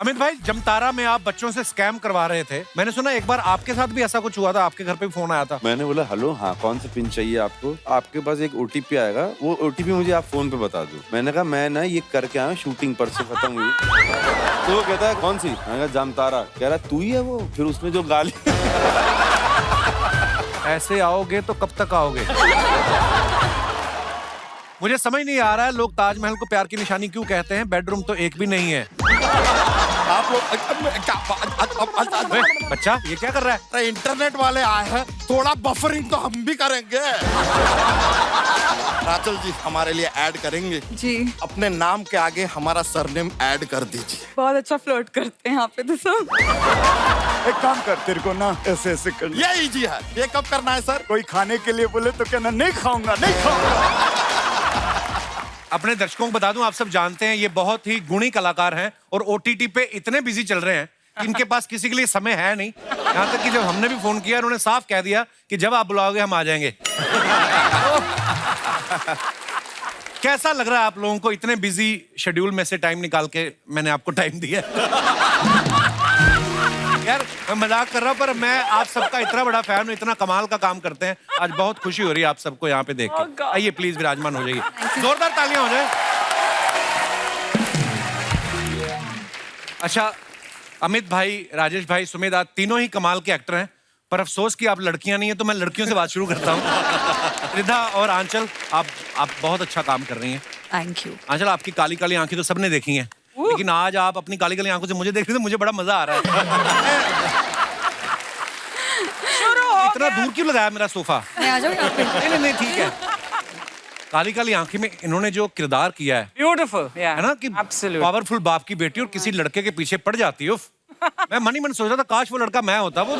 अमित भाई, जमतारा में आप बच्चों से स्कैम करवा रहे थे। मैंने सुना एक बार आपके साथ भी ऐसा कुछ हुआ था, आपके घर पे भी फोन आया था। मैंने बोला हेलो, हाँ कौन सा पिन चाहिए आपको? आपके पास एक ओटीपी आएगा, वो ओटीपी मुझे आप फोन पे बता दो। मैंने कहा मैं ना ये करके आया, शूटिंग परसों खत्म हुई। तो वो कहता है कौन सी? मैंने कहा जामतारा। कह रहा तू ही है वो। फिर उसमें जो गाली ऐसे आओगे तो कब तक आओगे? मुझे समझ नहीं आ रहा है, लोग ताजमहल को प्यार की निशानी क्यों कहते हैं? बेडरूम तो एक भी नहीं है। आप लोग बच्चा ये क्या कर रहा है? इंटरनेट वाले आए हैं, थोड़ा बफरिंग तो हम भी करेंगे। राचल जी हमारे लिए ऐड करेंगे जी। अपने नाम के आगे हमारा सरनेम ऐड कर दीजिए। बहुत अच्छा फ्लर्ट करते हैं यहाँ पे तो सब। एक काम कर, तेरे को ना ऐसे ऐसे कर। ये इजी है। ये कब करना है सर? कोई खाने के लिए बोले तो कहना नहीं खाऊंगा, नहीं खाऊंगा। अपने दर्शकों को बता दूं, आप सब जानते हैं ये बहुत ही गुणी कलाकार हैं और ओटीटी पे इतने बिजी चल रहे हैं कि इनके पास किसी के लिए समय है नहीं। यहाँ तक कि जब हमने भी फोन किया, उन्होंने साफ कह दिया कि जब आप बुलाओगे हम आ जाएंगे। कैसा लग रहा है आप लोगों को, इतने बिजी शेड्यूल में से टाइम निकाल के मैंने आपको टाइम दिया? यार मैं मजाक कर रहा हूँ, पर मैं आप सबका इतना बड़ा फैन हूँ, इतना कमाल का काम करते हैं। आज बहुत खुशी हो रही है आप सबको यहाँ पे देख के। आइए प्लीज विराजमान हो जाइए, जोरदार तालियां हो जाए। अच्छा अमित भाई, राजेश भाई, सुमेध, आज तीनों ही कमाल के एक्टर हैं, पर अफसोस कि आप लड़कियां नहीं है, तो मैं लड़कियों से बात शुरू करता हूँ। रिधा और आंचल, आप बहुत अच्छा काम कर रही हैं। Thank you. आंचल, आपकी काली काली आंखें तो सबने देखी हैं, लेकिन आज आप अपनी काली काली आंखों से मुझे देख रहे थे, मुझे बड़ा मजा आ रहा है। इतना दूर क्यों लगाया मेरा सोफा? मैं आ जाऊँ यहाँ पे? नहीं ठीक है। काली काली आंखें में इन्होंने जो किरदार किया है, ब्यूटीफुल है ना, कि पावरफुल बाप की बेटी और किसी लड़के के पीछे पड़ जाती है। मैं मन ही मन सोच रहा था काश वो लड़का मैं होता। वो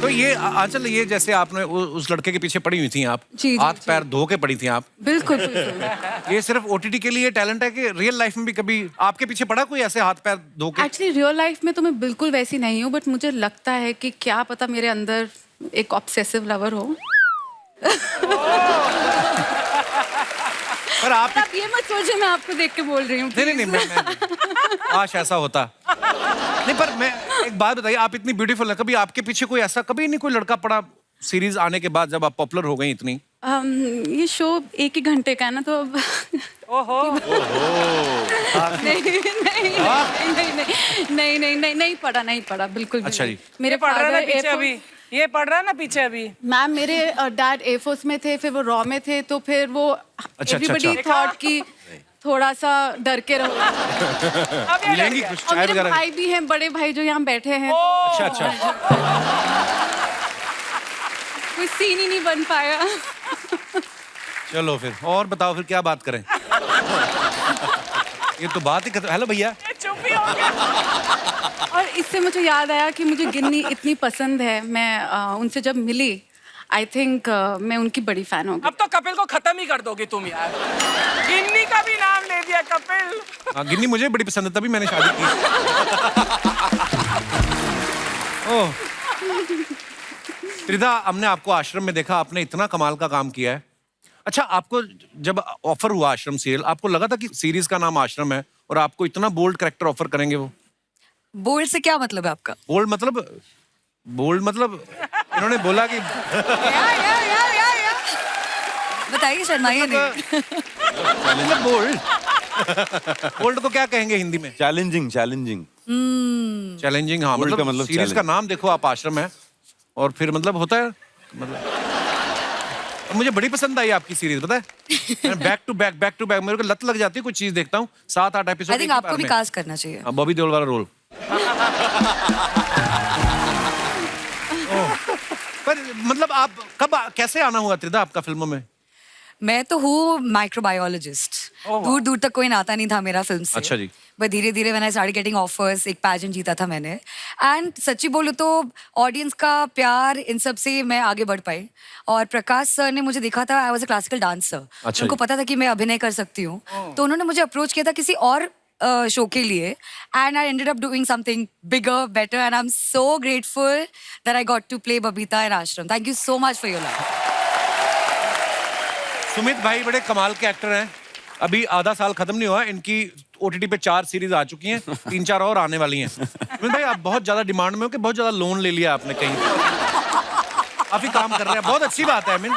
तो ये आंचल, ये जैसे आपने उस लड़के के पीछे पड़ी हुई थी आप, हाथ पैर धो के पड़ी थी आप। बिल्कुल बिल्कुल। ये सिर्फ ओटीटी के लिए टैलेंट है कि रियल लाइफ में भी कभी आपके पीछे पड़ा कोई ऐसे हाथ पैर धो के? एक्चुअली रियल लाइफ में तो मैं बिल्कुल वैसी नहीं हूँ, बट मुझे लगता है कि क्या पता मेरे अंदर एक ऑब्सेसिव लवर हो। पर आप ये मत सोचिए मैं आपको देख के बोल रही हूँ। नहीं, मैं काश ऐसा होता। नहीं, पर मैं एक बात बताइए, आप इतनी ब्यूटीफुल है, कभी आपके पीछे कोई ऐसा कभी नहीं कोई लड़का पड़ा सीरीज आने के बाद, जब आप पॉपुलर हो गई इतनी? ये शो 1 ही घंटे का है ना, तो अब ओहो नहीं पड़ा बिल्कुल भी। अच्छा जी। मेरे पढ़ रहा है ना father पीछे Air अभी, ये पढ़ रहा है ना पीछे अभी। मैम, मेरे डैड एयरफोर्स में थे, फिर वो रॉ में थे, तो फिर वो एवरीबडी थॉट कि थोड़ा सा डर के रहो। मिलेंगी कुछ और चाय मेरे वगैरह? भाई भी हैं, बड़े भाई जो यहाँ बैठे हैं। अच्छा। कोई सीन ही नहीं बन पाया। चलो फिर और बताओ, फिर क्या बात करें? ये तो बात ही हेलो भैया। चुप ही हो गया। और इससे मुझे याद आया कि मुझे गिन्नी इतनी पसंद है। मैं उनसे जब मिली, आई थिंक मैं उनकी बड़ी फैन हो गई। अब तो कपिल को खत्म ही कर दोगी तुम यार। गिन्नी का भी नाम ले दिया कपिल। हाँ, गिन्नी मुझे बड़ी पसंद है, तभी मैंने शादी की। ओह रिधा, हमने आपको आश्रम में देखा, आपने इतना कमाल का काम किया है। अच्छा, आपको जब ऑफर हुआ आश्रम सीरियल, आपको लगा था कि सीरीज का नाम आश्रम है और आपको इतना बोल्ड कैरेक्टर ऑफर करेंगे वो? बोल्ड से क्या मतलब है आपका? बोल्ड मतलब इन्होंने बोला कि बताइए, शर्माइए नहीं। बोल्ड को क्या कहेंगे हिंदी में? चैलेंजिंग। चैलेंजिंग। हाँ, Bold का मतलब मतलब सीरीज का challenge। नाम देखो आप, आश्रम है, और फिर मतलब होता है मतलब। मुझे बड़ी पसंद आई आपकी सीरीज, पता है? बैक टू बैक मेरे को लत लग जाती है, कुछ चीज देखता हूँ 7-8 एपिसोड। आई थिंक आपको भी कास्ट करना चाहिए। बॉबी देओल वाला रोल। पर मतलब आप कब कैसे आना हुआ त्रिधा आपका फिल्मों में? मैं तो हूँ माइक्रोबायोलॉजिस्ट। दूर दूर तक कोई नाता नहीं था मेरा फिल्म से। अच्छा जी। बट धीरे धीरे मैंने स्टार्ट गेटिंग ऑफर्स, एक पैजेंट जीता था मैंने, एंड सच्ची बोलूँ तो ऑडियंस का प्यार इन सब से मैं आगे बढ़ पाई। और प्रकाश सर ने मुझे देखा था, I was a classical dancer, अच्छा उनको जी। पता था कि मैं अभिनय कर सकती हूँ, तो उन्होंने मुझे अप्रोच किया था किसी और शो के लिए, and I ended up doing something bigger, better, and I am so grateful that I got to play Babita in Ashram. Thank you so much for your love. Sumit भाई बड़े कमाल के एक्टर हैं। अभी आधा साल खत्म नहीं हुआ, इनकी OTT पे 4 सीरीज आ चुकी हैं, 3-4 और आने वाली हैं। अमित भाई आप बहुत ज्यादा डिमांड में हो कि बहुत ज्यादा लोन ले लिया आपने कहीं, काफी काम कर रहे हैं, बहुत अच्छी बात है अमित।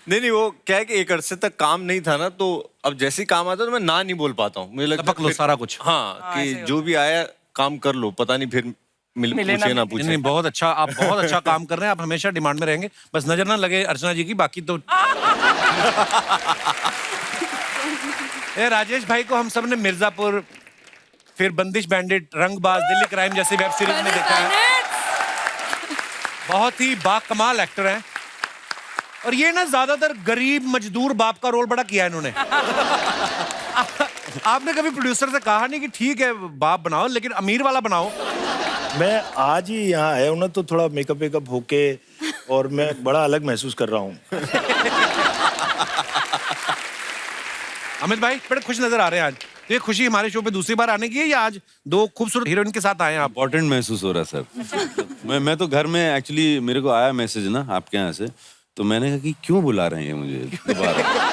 नहीं, वो क्या है कि एक अरसे तक काम नहीं था ना, तो अब जैसे ही काम आता है तो मैं ना नहीं बोल पाता हूँ। मुझे लगता लपक लो सारा कुछ। हाँ, कि जो भी आया काम कर लो, पता नहीं फिर पूछे ना पूछे। नहीं, बहुत अच्छा, आप बहुत अच्छा काम कर रहे हैं, आप हमेशा डिमांड में रहेंगे, बस नजर ना लगे अर्चना जी की, बाकी तो ए, राजेश भाई को हम सब ने मिर्जापुर, फिर बंदिश बैंडिट, रंगबाज, दिल्ली क्राइम जैसी वेब सीरीज में देखा है। बहुत ही बाकमाल एक्टर हैं और ये ना ज्यादातर गरीब मजदूर बाप का रोल बड़ा किया है इन्होंने। आपने कभी प्रोड्यूसर से कहा नहीं कि ठीक है बाप बनाओ लेकिन अमीर वाला बनाओ? मैं आज ही यहाँ आया हूँ ना, तो थोड़ा मेकअप वेकअप होके और मैं बड़ा अलग महसूस कर रहा हूँ। अमित भाई बड़े खुश नजर आ रहे हैं आज। तो ये खुशी हमारे शो पे दूसरी बार आने की है या आज 2 खूबसूरत हीरोइन के साथ आए हैं आप? इम्पोर्टेंट महसूस हो रहा है सर। मैं तो घर में एक्चुअली मेरे को आया मैसेज ना आपके यहाँ से, तो मैंने कहा कि क्यों बुला रहे हैं मुझे दोबारा।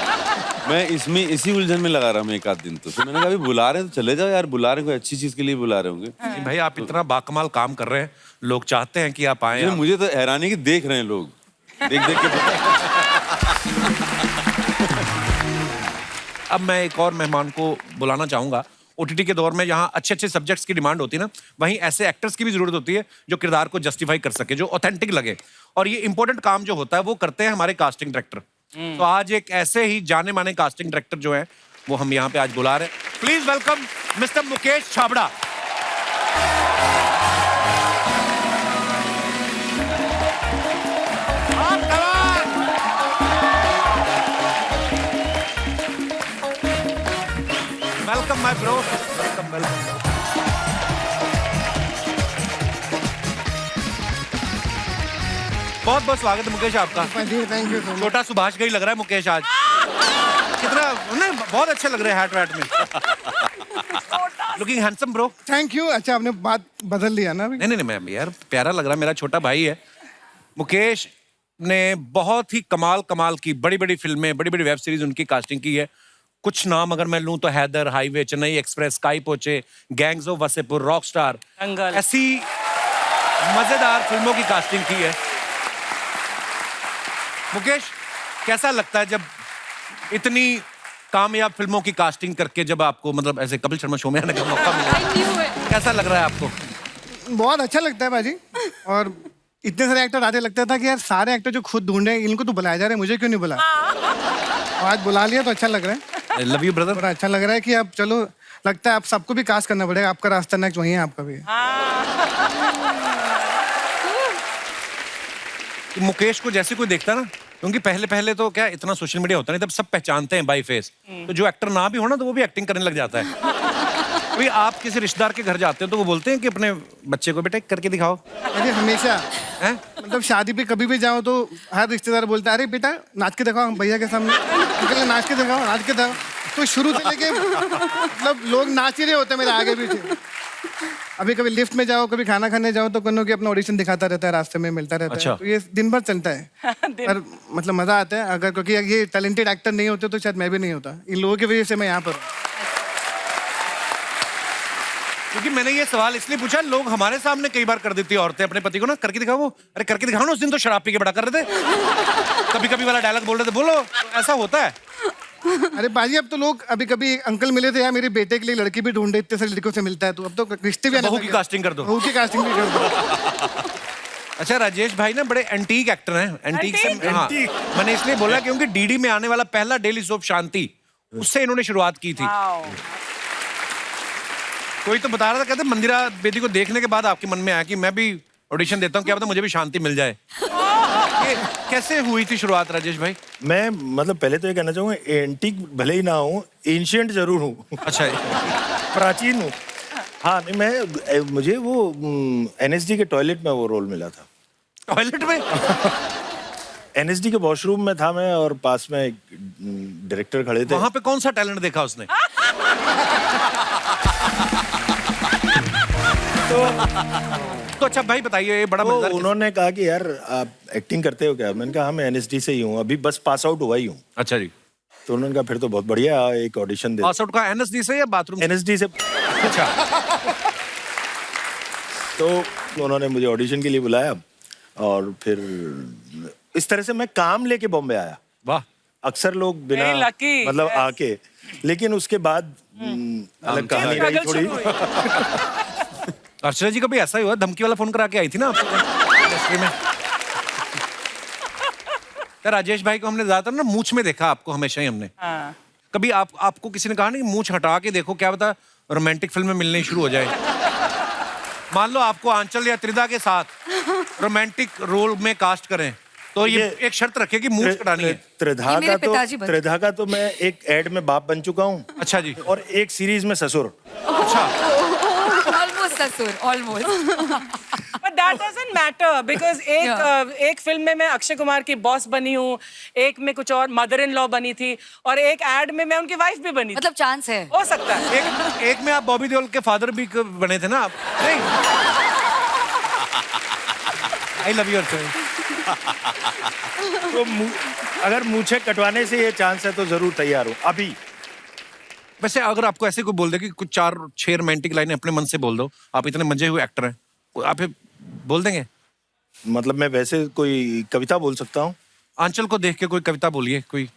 मैं इसमें इसी उलझन में लगा रहा हूँ एक आध दिन, तो मैंने कहा अभी बुला रहे हैं तो चले जाओ यार, बुला रहे हैं कोई अच्छी चीज के लिए बुला रहे होंगे। नहीं भाई आप इतना बाकमाल काम कर रहे हैं, लोग चाहते हैं कि आप आए। मुझे तो हैरानी कि देख रहे हैं लोग, देख देख के। अब मैं एक और मेहमान को बुलाना चाहूंगा। OTT के दौर में यहाँ अच्छे अच्छे सब्जेक्ट्स की डिमांड होती है ना, वहीं ऐसे एक्टर्स की भी जरूरत होती है जो किरदार को जस्टिफाई कर सके, जो ऑथेंटिक लगे। और ये इंपॉर्टेंट काम जो होता है वो करते हैं हमारे कास्टिंग डायरेक्टर। तो आज एक ऐसे ही जाने माने कास्टिंग डायरेक्टर जो है वो हम यहाँ पे आज बुला रहे हैं। Please welcome mister Mukesh Chhabra. Welcome my bro, welcome welcome. बहुत बहुत स्वागत है मुकेश आपका। Thank you. छोटा सुभाष का ही लग रहा है मुकेश आज। कितना नहीं, बहुत अच्छे लग रहे हैं हैट वैट में। Looking handsome bro. Thank you. अच्छा आपने बात बदल लिया ना अभी? नहीं नहीं मैम यार प्यारा लग रहा है, मेरा छोटा भाई है। मुकेश ने बहुत ही कमाल की बड़ी बड़ी फिल्में, बड़ी बड़ी वेब सीरीज उनकी कास्टिंग की है। कुछ नाम अगर मैं लूं तो Haider, highway, Chennai express, Kai Po Che, gangs of Wasseypur, rockstar, ऐसी मजेदार फिल्मों की कास्टिंग की है। मुकेश कैसा लगता है जब इतनी कामयाब फिल्मों की कास्टिंग करके जब आपको मतलब ऐसे कपिल शर्मा शो में आने का मौका मिला, कैसा लग रहा है आपको? बहुत अच्छा लगता है बाजी। और इतने सारे एक्टर आते, लगता था कि यार सारे एक्टर जो खुद ढूंढे इनको तो बुलाया जा रहा है, मुझे क्यों नहीं बुला। आज बुला लिया तो अच्छा लग रहा है। Love you brother. बड़ा अच्छा लग रहा है कि अब चलो, लगता है आप सबको भी कास्ट करना पड़ेगा। आपका रास्ता नेक्स्ट वही है, आपका भी है। मुकेश को जैसे कोई देखता ना, क्योंकि पहले तो क्या इतना सोशल मीडिया होता नहीं, तब सब पहचानते हैं बाय फेस। तो जो एक्टर ना भी हो ना तो वो भी एक्टिंग करने लग जाता है। अभी आप किसी रिश्तेदार के घर जाते हो तो वो बोलते हैं कि अपने बच्चे को बेटा करके दिखाओ। अरे हमेशा हैं? मतलब शादी पे कभी भी जाओ तो हर रिश्तेदार बोलता है अरे बेटा नाच के दिखाओ भैया के सामने, अंकल नाच के दिखाओ, नाच के दिखाओ। तो शुरू से लेके मतलब लोग नाच ही रहे होते हैं मेरे आगे पीछे। अभी कभी लिफ्ट में जाओ, कभी खाना खाने जाओ तो कोनो की अपना ऑडिशन दिखाता रहता है, रास्ते में मिलता रहता अच्छा। है। तो ये दिन भर चलता है। पर मतलब मजा आता है। अगर क्योंकि ये टैलेंटेड एक्टर नहीं होते तो शायद मैं भी नहीं होता। इन लोगों की वजह से मैं यहाँ पर हूँ। क्योंकि मैंने ये सवाल इसलिए पूछा, लोग हमारे सामने कई बार कर देती है औरतें अपने पति को ना करके दिखाओ। वो अरे करके दिखाओ ना, उस दिन तो शराब पी के बड़ा कर रहे थे, कभी कभी वाला डायलॉग बोल रहे थे, बोलो। तो ऐसा होता है। अरे बाजी अब तो लोग, अभी कभी अंकल मिले थे यार मेरे बेटे के लिए लड़की भी ढूंढे, इतने सारे लड़कियों से मिलता है, तो अब तो रिश्ते भी बहू की कास्टिंग कर दो। बहू की कास्टिंग भी कर दो। अच्छा राजेश भाई ना बड़े एंटीक एक्टर हैं। एंटीक से हाँ, मैंने इसलिए बोला क्योंकि डीडी में आने वाला पहला डेली सोप शांति, उससे इन्होंने शुरुआत की थी। कोई तो बता रहा था, कहते मंदिरा बेदी को देखने के बाद आपके मन में आया कि मैं भी ऑडिशन देता हूँ, क्या पता मुझे भी शांति मिल जाए। ये कैसे हुई थी शुरुआत राजेश भाई? मैं मतलब पहले तो ये कहना चाहूँगा, एंटीक भले ही ना हूँ, एंशिएंट जरूर हूँ। अच्छा प्राचीन हूँ। हाँ नहीं, मुझे वो NSD के टॉयलेट में वो रोल मिला था। टॉयलेट में? NSD के वॉशरूम में था मैं, और पास में एक डायरेक्टर खड़े थे। वहां पे कौन सा टैलेंट देखा उसने? तो अच्छा भाई बताइए, ये बड़ा तो मजेदार उन्होंने कहा कि यार आप एक्टिंग करते हो क्या? मैंने कहा हाँ मैं NSD से ही हूँ, अभी बस पास आउट हुआ ही हूँ। अच्छा जी। तो उन्होंने कहा फिर तो बहुत बढ़िया, एक ऑडिशन दे। पास आउट का एनएसडी से या बाथरूम से? एनएसडी से। अच्छा। तो उन्होंने मुझे ऑडिशन के लिए बुलाया और फिर इस तरह से मैं काम लेके बॉम्बे आया। वाह। अक्सर लोग बिना Very lucky, मतलब yes. आके, लेकिन उसके बाद अलग कहानी रही थोड़ी। अर्चना जी का भी ऐसा ही हुआ, धमकी वाला फोन करा के आई थी ना आपको इंडस्ट्री में। यार राजेश भाई को हमने ज्यादातर ना मूंछ में देखा, आपको हमेशा ही हमने। हाँ। कभी आपको किसी ने कहा नहीं मूंछ हटा के देखो, क्या पता रोमांटिक फिल्म में मिलनी शुरू हो जाए। मान लो आपको आंचल या त्रिधा के साथ रोमांटिक रोल में कास्ट करें तो ये एक शर्त रखे कि मूंछ कटानी है। ये मेरे पिताजी बन- त्रिधा का तो मैं एक एड में बाप बन चुका हूँ। अच्छा जी। और एक सीरीज में ससुर। अच्छा। ऑलमोस्ट ससुर, almost. But that doesn't matter because एक फिल्म में मैं अक्षय कुमार की बॉस बनी हूँ, एक में कुछ और मदर इन लॉ बनी थी, और एक एड में मैं उनकी वाइफ भी बनी थी। मतलब चांस है। हो सकता है। एक में आप बॉबी देओल के फादर भी बने थे ना आप? नहीं। आई लव यू अर्चना। तो अगर मूछे कटवाने से ये चांस है तो जरूर तैयार हूँ अभी। वैसे अगर आपको ऐसे कोई बोल दे कि कुछ 4-6 रोमांटिक लाइनें अपने मन से बोल दो, आप इतने मंजे हुए एक्टर हैं, आप ये बोल देंगे? मतलब मैं वैसे कोई कविता बोल सकता हूँ? आंचल को देख के कोई कविता बोलिए कोई।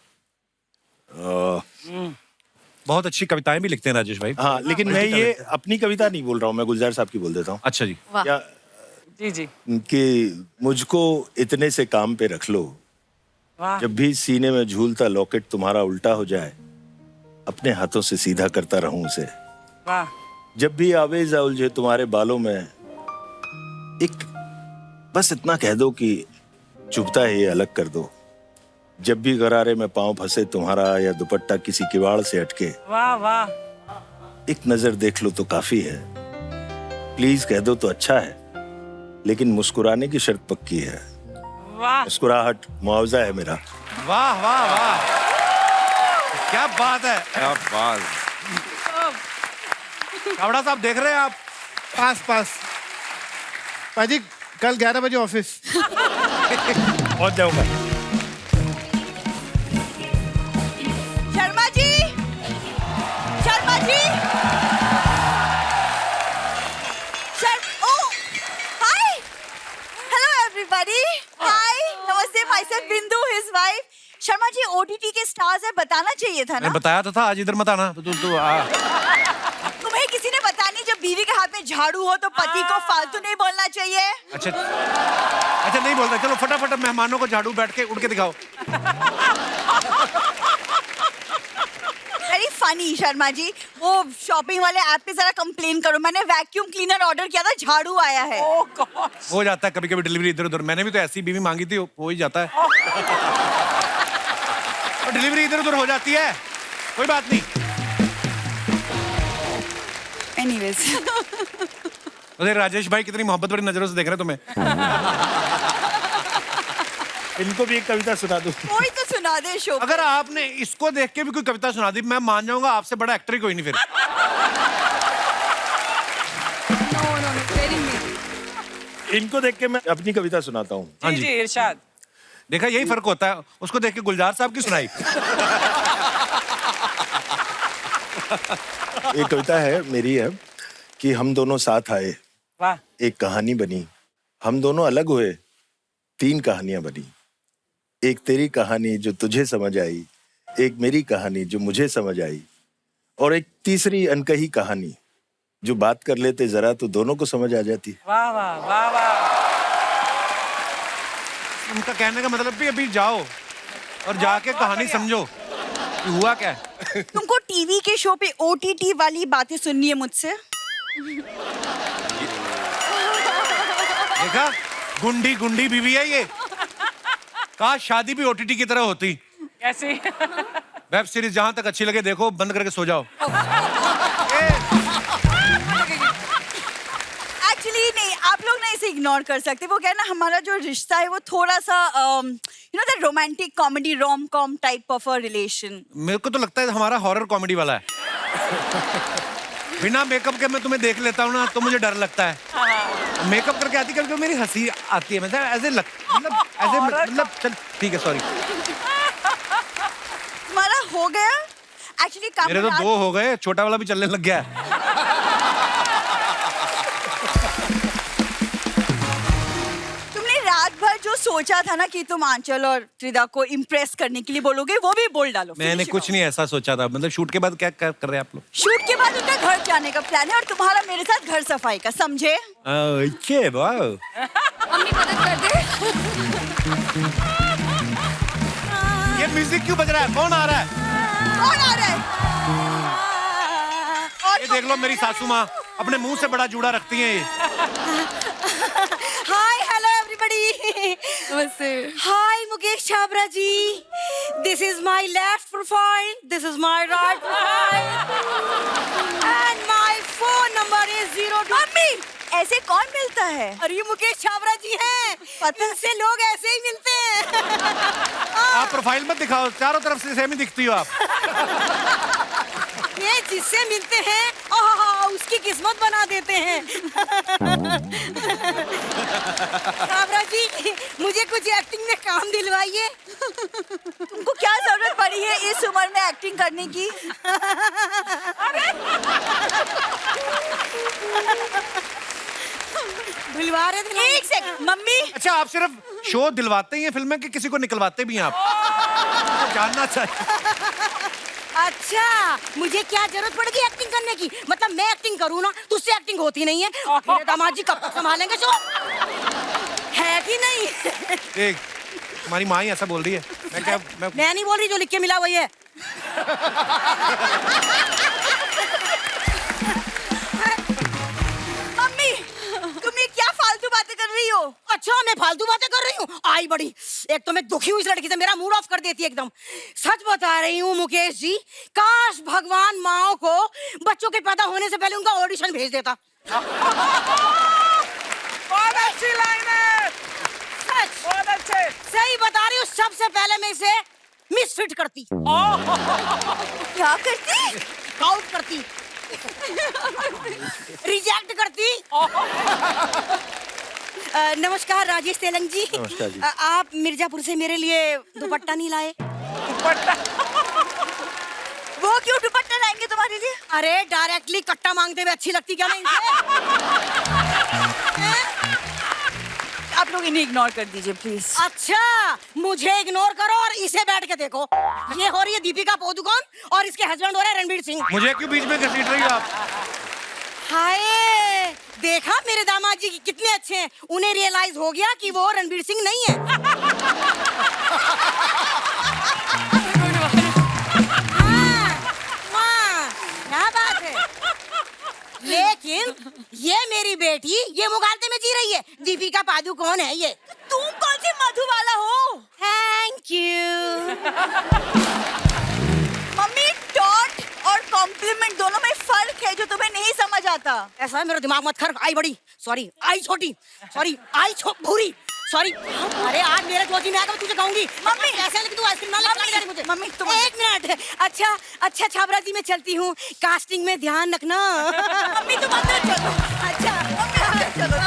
बहुत अच्छी कविताएं भी लिखते हैं राजेश भाई। हाँ, लेकिन मैं ये अपनी कविता नहीं बोल रहा हूँ, मैं गुलजार साहब की बोल देता हूँ। अच्छा जी। क्या जी जी। कि मुझको इतने से काम पे रख लो, वाह। जब भी सीने में झूलता लॉकेट तुम्हारा उल्टा हो जाए, अपने हाथों से सीधा करता रहूं उसे। वाह। जब भी आवेजा उलझे तुम्हारे बालों में, एक बस इतना कह दो कि चुभता है ये अलग कर दो। जब भी गरारे में पांव फंसे तुम्हारा या दुपट्टा किसी किवाड़ से अटके, वाह वाह। एक नजर देख लो तो काफी है। प्लीज कह दो तो अच्छा है, लेकिन मुस्कुराने की शर्त पक्की है। वाह। मुस्कुराहट मुआवजा है मेरा। वाह वाह वाह, क्या बात है। क्या बात। कावड़ा साहब देख रहे हैं आप? पास पाजी कल 11 बजे ऑफिस। पहुंच जाऊंगा। Sharma ji, Sharma ji, oh, hi, hello everybody, hi, नमस्ते, myself बिंदु, his wife. Sharma ji OTT के स्टार्स है, बताना चाहिए था ना? मैंने बताया तो था आज इधर मत आना। तुम्हें किसी ने बताया नहीं, जब बीवी के हाथ में झाड़ू हो तो पति को फालतू नहीं बोलना चाहिए। अच्छा नहीं बोलता। चलो फटाफट मेहमानों को झाड़ू बैठ के उड़ के दिखाओ। वेरी फनी शर्मा जी, वो शॉपिंग वाले ऐप पे जरा कंप्लेन करो, मैंने वैक्यूम क्लीनर ऑर्डर किया था, झाड़ू आया है। Oh God. हो जाता है कभी कभी डिलीवरी इधर उधर। मैंने भी तो ऐसी बीवी मांगी थी, हो ही जाता है। और डिलीवरी इधर उधर हो जाती है, कोई बात नहीं। एनीवेज। अरे राजेश भाई कितनी मोहब्बत भरी नजरों से देख रहे हैं तुम्हें। इनको भी एक कविता सुना दूं। कोई तो सुना दे शो। अगर आपने इसको देख के भी कोई कविता सुना दी, मैं मान जाऊंगा आपसे बड़ा एक्टर ही कोई नहीं फिर। इनको देख के मैं अपनी कविता सुनाता हूँ। हाँ जी जी। जी इरशाद। देखा यही फर्क होता है, उसको देख के गुलजार साहब की सुनाई। ये कविता है मेरी है कि हम दोनों साथ आए, वाह। एक कहानी बनी। हम दोनों अलग हुए, 3 कहानियां बनी। एक तेरी कहानी जो तुझे समझ आई, एक मेरी कहानी जो मुझे समझ आई, और एक तीसरी अनकही कहानी जो बात कर लेते जरा तो दोनों को समझ आ जाती। वाह वाह वाह वाह। उनका कहने का मतलब भी अभी जाओ और जाके कहानी समझो कि हुआ क्या है। तुमको टीवी के शो पे OTT वाली बातें सुननी है मुझसे? देखा, गुंडी गुंडी बीवी है ये। काश शादी भी OTT की तरह होती। कैसी? वेब सीरीज जहां तक अच्छी लगे देखो, बंद करके सो जाओ। एक्चुअली नहीं, आप लोग ना इसे इग्नोर कर सकते। वो क्या है ना, हमारा जो रिश्ता है वो थोड़ा सा you know that romantic comedy rom com type of a relation. मेरे को तो लगता है हमारा हॉरर कॉमेडी वाला है। बिना मेकअप के मैं तुम्हें देख लेता हूँ ना तो मुझे डर लगता है। मेकअप करके आती कभी मेरी हंसी आती है। मतलब चल ठीक है, सॉरी। हमारा हो गया एक्चुअली काम मेरे तो 2 हो गए, छोटा वाला भी चलने लग गया है। तुमने रात भर जो सोचा था ना कि तुम आंचल और त्रिदा को इम्प्रेस करने के लिए बोलोगे, वो भी बोल डालो। मैंने कुछ नहीं ऐसा सोचा था, मतलब शूट के बाद क्या कर रहे हैं आप लोग? शूट के बाद उनका घर जाने का प्लान है और तुम्हारा मेरे साथ घर सफाई का, समझे? ओके, वाह। मम्मी मदद कर दे। ये म्यूजिक क्यों बज रहा है? कौन आ रहा है? कौन आ रहा है? ये देख लो, मेरी सासू माँ अपने मुंह से बड़ा जूड़ा रखती हैं ये। Hi hello everybody. नमस्ते। Hi Mukesh Chhabra ji, this is my left profile, this is my right profile and my phone number is 02। मम्मी, ऐसे कौन मिलता है? अरे ये मुकेश छाबरा जी हैं, इनसे लोग ऐसे ही मिलते हैं। आप प्रोफाइल मत दिखाओ, चारों तरफ से सेम ही दिखती हो आप। ये जिससे मिलते हैं उसकी किस्मत बना देते हैं। छाबरा जी, मुझे कुछ एक्टिंग में काम दिलवाइए। तुमको क्या जरूरत पड़ी है इस उम्र में एक्टिंग करने की? दिलवा रहे थे। एक सेकंड मम्मी। अच्छा, आप सिर्फ शो दिलवाते ही हैं फिल्म में कि किसी को निकलवाते भी हैं आप? जानना चाहिए। अच्छा, मुझे क्या जरूरत पड़ेगी एक्टिंग करने की? मतलब मैं एक्टिंग करूँ ना, तो उससे एक्टिंग होती नहीं है। मेरे दामाद जी कब तक संभालेंगे शो? है कि नहीं? देख, तुम्हारी माँ ही ऐसा बोल रही है। मैं नहीं बोल रही, जो लिख के मिला वही है। मम्मी, तुम ये क्या फालतू बातें कर रही हो? अच्छा, मैं फालतू बातें कर रही हूँ? आई बड़ी, एक तो मैं दुखी हूँ इस लड़की से, मेरा मूड ऑफ कर देती है एकदम। सच बता रही हूँ मुकेश जी, काश भगवान माओ को बच्चों के पैदा होने से पहले उनका ऑडिशन भेज देता। बहुत अच्छी लाइन है। सच, बहुत अच्छे। सही बता रही हूँ, सबसे पहले मैं इसे मिसफिट करती। क्या करती? आउट करती, रिजेक्ट करती। नमस्कार राजेश तेलंग जी। नमस्कार जी। आप मिर्जापुर से मेरे लिए दुपट्टा नहीं लाए? वो क्यों दुपट्टा लाएंगे तुम्हारे लिए? अरे डायरेक्टली कट्टा मांगते हुए अच्छी लगती क्या मैं इनसे? आप लोग इन्हें इग्नोर कर दीजिए प्लीज। अच्छा, मुझे इग्नोर करो और इसे बैठ के देखो। ये हो रही है दीपिका पादुकोण और इसके हस्बैंड हो रहे हैं रणवीर सिंह। मुझे क्यों बीच में घसीट रही हो आप? हाय, देखा मेरे दामाद जी कितने अच्छे हैं, उन्हें रियलाइज हो गया कि वो रणवीर सिंह नहीं है। हाँ, क्या बात है। लेकिन ये मेरी बेटी ये मुगालते में जी रही है। दीपिका पादुकोण है ये। तुम कौन सी मधुबाला हो? Thank you. मम्मी, टॉट और कॉम्प्लीमेंट दोनों में फर्क है जो तुम्हें नहीं समझ आता। ऐसा है, मेरा दिमाग मत खर। आई बड़ी, सॉरी, आई छोटी, सॉरी, आई भूरी, सॉरी। अरे आज मेरे जोजी में आकर तुझे कहूंगी। मम्मी, कैसे लेकिन तू आइसक्रीम ना ले मुझे। मम्मी तुम एक मिनट। अच्छा छाबरा जी, मैं चलती हूँ, कास्टिंग में ध्यान रखना। मम्मी तुम अंदर चलो। अच्छा मम्मी अंदर चलो।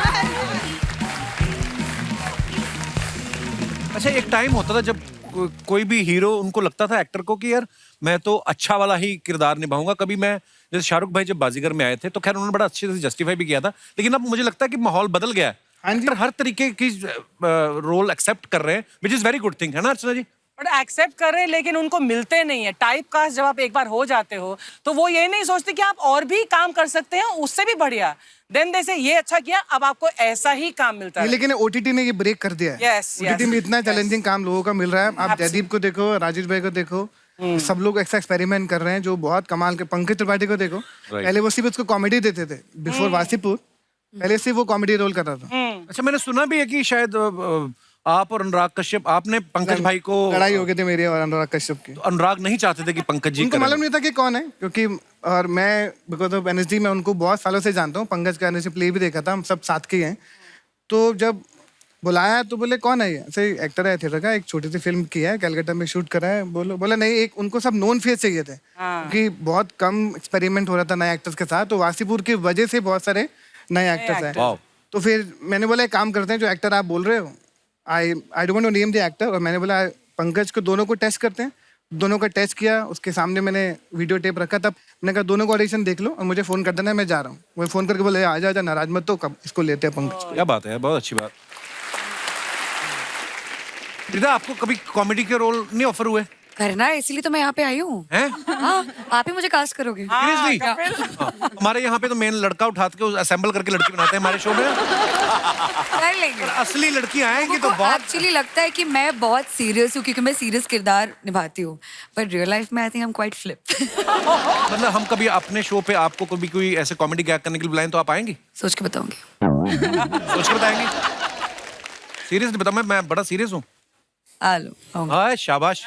अच्छा, एक टाइम होता था जब कोई भी हीरो, उनको लगता था एक्टर को कि यार मैं तो अच्छा वाला ही किरदार निभाऊंगा। कभी मैं, जैसे शाहरुख भाई जब बाजीगर में आए थे तो खैर उन्होंने बड़ा अच्छे से जस्टिफाई भी किया था, लेकिन अब मुझे लगता है कि माहौल बदल गया है। एक्टर हर तरीके की रोल एक्सेप्ट कर रहे हैं, which is very good thing, है ना अर्चना जी? बट एक्सेप्ट कर रहे हैं लेकिन उनको मिलते नहीं है। टाइप कास्ट जब आप एक बार हो जाते हो तो वो ये नहीं सोचते कि आप और भी काम कर सकते हैं उससे भी बढ़िया। देन जैसे ये अच्छा किया, अब आपको ऐसा ही काम मिलता है। लेकिन ओटीटी ने ये ब्रेक कर दिया है। Yes, ओटीटी में इतना चैलेंजिंग काम लोगों का मिल रहा है। आप जयदीप को देखो, राजेश भाई को देखो, सब लोग ऐसा एक्सपेरिमेंट कर रहे हैं जो बहुत कमाल के। पंकज त्रिपाठी को देखो, पहले वो सिर्फ उसको कॉमेडी देते थे बिफोर वासीपुर, पहले सिर्फ वो कॉमेडी रोल कर रहा था। अच्छा, मैंने सुना भी है कि शायद आप और अनुराग कश्यप, आपने पंकज भाई को, लड़ाई हो गई थी मेरी और अनुराग कश्यप की। तो अनुराग नहीं चाहते थे कि पंकज जी उनको करें। मालूम नहीं था कि कौन है, क्योंकि और मैं बिकॉज ऑफ एनएसडी मैं उनको बहुत सालों से जानता हूँ। पंकज का एनएसडी प्ले भी देखा था, हम सब साथ के हैं। तो जब बुलाया तो बोले कौन है ये? ऐसे एक्टर है थिएटर का, एक छोटी सी फिल्म की है, कैलकाटा में शूट करा है। बोला नहीं, एक उनको सब नोन फेस चाहिए थे, क्योंकि बहुत कम एक्सपेरिमेंट हो रहा था नए एक्टर्स के साथ। तो वासीपुर की वजह से बहुत सारे नए एक्टर्स हैं। तो फिर मैंने बोला एक काम करते हैं, जो एक्टर आप बोल रहे हो, I don't want to name the actor, और मैंने बोला पंकज को दोनों को टेस्ट करते हैं। दोनों का टेस्ट किया, उसके सामने मैंने वीडियो टेप रखा, तब मैंने कहा दोनों को ऑडिशन देख लो और मुझे फ़ोन कर देना, मैं जा रहा हूँ। वो फ़ोन करके बोले आ जा नाराज मत, तो कब इसको लेते हैं पंकज। क्या बात है, बहुत अच्छी बात। रिदा, आपको कभी कॉमेडी के रोल नहीं ऑफर हुए? करना है, इसीलिए तो मैं यहाँ पे आई हूँ। हैं? हाँ, आप ही मुझे कास्ट करोगे। सीरियसली? हमारे यहाँ पे तो मेन लड़का उठा के असेंबल करके लड़की बनाते हैं हमारे शो में। कर लेंगे। असली लड़की आएंगी तो बहुत एक्चुअली लगता है कि मैं बहुत सीरियस हूँ क्योंकि मैं सीरियस किरदार निभाती हूँ, पर रियल लाइफ में I think I am quite flip. मतलब हम कभी अपने शो पे आपको कभी कोई ऐसे कॉमेडी गैग करने के लिए बुलाएं तो आप आएंगी? सोच के बताऊंगी। सोच के बताएंगी? सीरियसली बताओ, मैं बड़ा सीरियस हूँ। आ लो, आऊंगी। हाँ, शाबाश।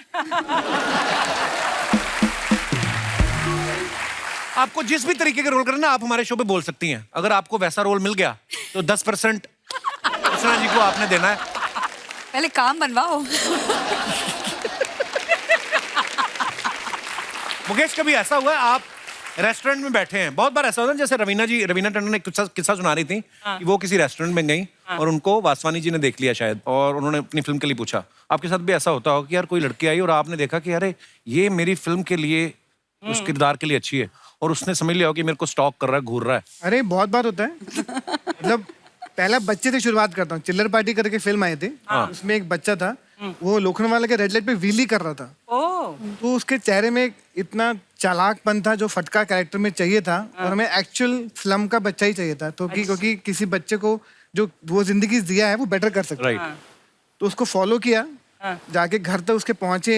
आपको जिस भी तरीके के रोल करना आप हमारे शो पे बोल सकती हैं। अगर आपको वैसा रोल मिल गया तो 10% अर्चना जी को आपने देना है। पहले काम बनवाओ। मुकेश, कभी ऐसा हुआ है आप रेस्टोरेंट में बैठे हैं? बहुत बार ऐसा होता है, जैसे रवीना टंडन ने किस्सा सुना रही थी कि वो किसी रेस्टोरेंट में गई और उनको वासवानी जी ने देख लिया शायद, और उन्होंने अपनी फिल्म के लिए पूछा। आपके साथ भी ऐसा होता होगा कि यार कोई लड़की आई और आपने देखा कि अरे ये मेरी फिल्म के लिए, उस किरदार के लिए अच्छी है, और उसने समझ लिया हो कि मेरे को स्टॉक कर रहा है, घूर रहा है? अरे बहुत बार होता है। मतलब पहला बच्चे से शुरुआत करता हूँ। चिल्लर पार्टी करके फिल्म आई थी, उसमें एक बच्चा था, वो लोखंडवाला के रेड लाइट पे व्हीली कर रहा था। तो उसके चेहरे में इतना चालाकपन था जो फटका कैरेक्टर में चाहिए था, और हमें एक्चुअल फिल्म का बच्चा ही चाहिए था। तो क्योंकि किसी बच्चे को जो वो जिंदगी जिया है वो बेटर कर सकता है। तो उसको फॉलो किया, जाके घर तक उसके पहुंचे,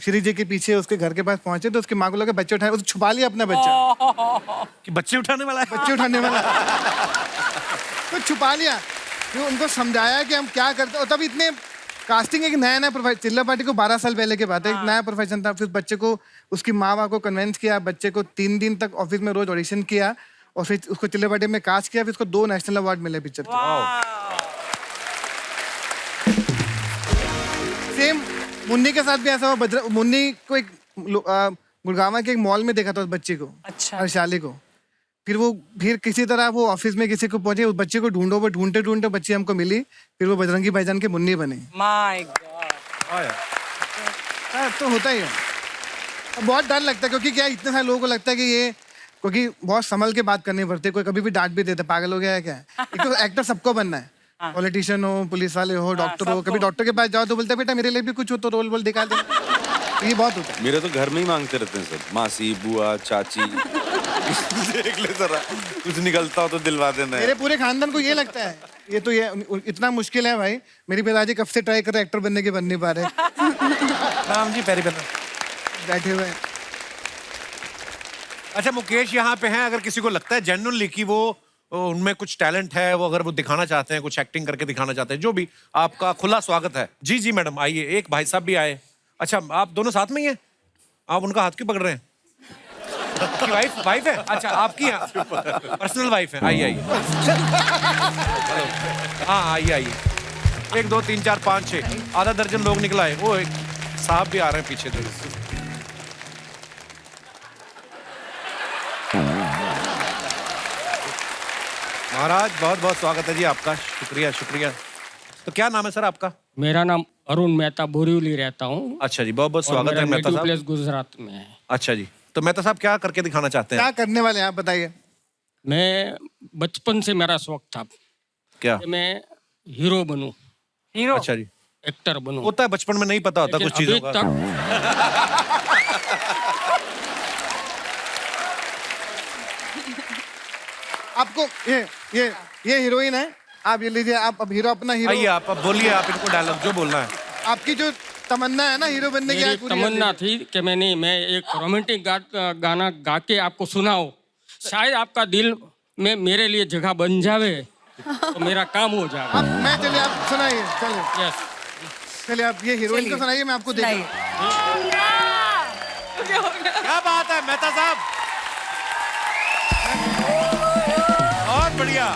श्री जी के पीछे उसके घर के पास पहुंचे, तो उसकी माँ को लगा बच्चे उठाए, उसने छुपा लिया अपना बच्चा कि बच्चे उठाने वाला है। बच्चे उठाने वाला तो छुपा लिया। फिर उनको समझाया कि हम क्या करते, और तब इतने कास्टिंग एक नया प्रोफेशन, चिल्ला पार्टी को 12 साल पहले की बात है, एक नया प्रोफेशन था। फिर बच्चे को उसकी माँ बाप को कन्विंस किया, बच्चे को 3 दिन तक ऑफिस में रोज ऑडिशन किया, और फिर उसको चिल्ला पार्टी में कास्ट किया। फिर उसको 2 नेशनल अवार्ड मिले पिक्चर के। सेम मुन्नी के साथ भी ऐसा हुआ। मुन्नी को एक गुड़गांव के एक मॉल में देखा था उस बच्चे को, अच्छा। हर्षाली को। फिर किसी तरह वो ऑफिस में किसी को पहुंचे, उस बच्चे को ढूंढो, वो ढूंढते ढूंढते बच्ची हमको मिली। फिर वो बजरंगी भाईजान के मुन्नी बने। My God. तो होता ही है। बहुत डर लगता है, क्योंकि क्या इतने सारे लोगों को लगता है कि ये, क्योंकि बहुत संभल के बात करनी पड़ती है, कोई कभी भी डांट भी देता है, पागल हो गया है क्या? एक तो एक्टर सबको बनना है, पॉलिटिशियन हो, पुलिस वाले हो, डॉक्टर हो। कभी डॉक्टर के पास जाओ तो बोलते हैं बेटा मेरे लिए भी कुछ हो तो रोल बोल दिखा दे। तो ये बहुत होता है। मेरे तो घर में ही मांगते रहते हैं सब, मासी, बुआ, चाची। देख ले जरा, कुछ निकलता हो तो दिलवा देना है। मेरे पूरे खानदान को ये लगता है, ये तो ये इतना मुश्किल है भाई। मेरी पिताजी कब से ट्राई कर रहे एक्टर बनने के, बन नहीं पा रहे। राम जी पैरी बना बैठे हुए। अच्छा, मुकेश यहाँ पे हैं, अगर किसी को लगता है जेन्युइनली कि वो उनमें कुछ टैलेंट है, वो अगर वो दिखाना चाहते हैं, कुछ एक्टिंग करके दिखाना चाहते हैं, जो भी, आपका खुला स्वागत है। जी जी मैडम आइए। एक भाई साहब भी आए। अच्छा, आप दोनों साथ में ही हैं? आप उनका हाथ क्यों पकड़ रहे हैं? आपकी वाइफ है? अच्छा, आपकी पर्सनल वाइफ है। आइए आइए। हाँ आइए आइए। 1 2 3 4 5 6 आधा दर्जन लोग निकला है। वो एक साहब भी आ रहे हैं पीछे से। महाराज बहुत बहुत स्वागत है जी आपका। शुक्रिया शुक्रिया। तो क्या नाम है सर आपका? मेरा नाम अरुण मेहता, बोरीवली रहता हूँ। अच्छा जी, बहुत बहुत स्वागत है मेहता साहब। प्लेस गुजरात में है। अच्छा जी, तो मेहता साहब क्या करके दिखाना चाहते हैं? क्या करने वाले हैं आप बताइए। मैं बचपन से मेरा शौक था क्या? कि मैं हीरो बनूं। हीरो? अच्छा जी, एक्टर बनूं। होता है, बचपन में नहीं पता होता कुछ चीजों का। आपको ये हीरोइन है, आप ये लीजिए। आप अब हीरो, अपना हीरो। आइए आप बोलिए, आप इनको डायलॉग जो बोलना है। आपकी जो तमन्ना है ना हीरो बनने की, मेरी तमन्ना थी कि मैं एक रोमांटिक गाना गा के आपको सुनाऊं, शायद आपका दिल में मेरे लिए जगह बन जावे तो मेरा काम हो जाएगा। मैं चलिए आप सुनाइए। चलिए यस, चलिए आप ये हीरोइन को सुनाइए, मैं आपको देखूं। क्या बात है मेहता साहब, बहुत बढ़िया।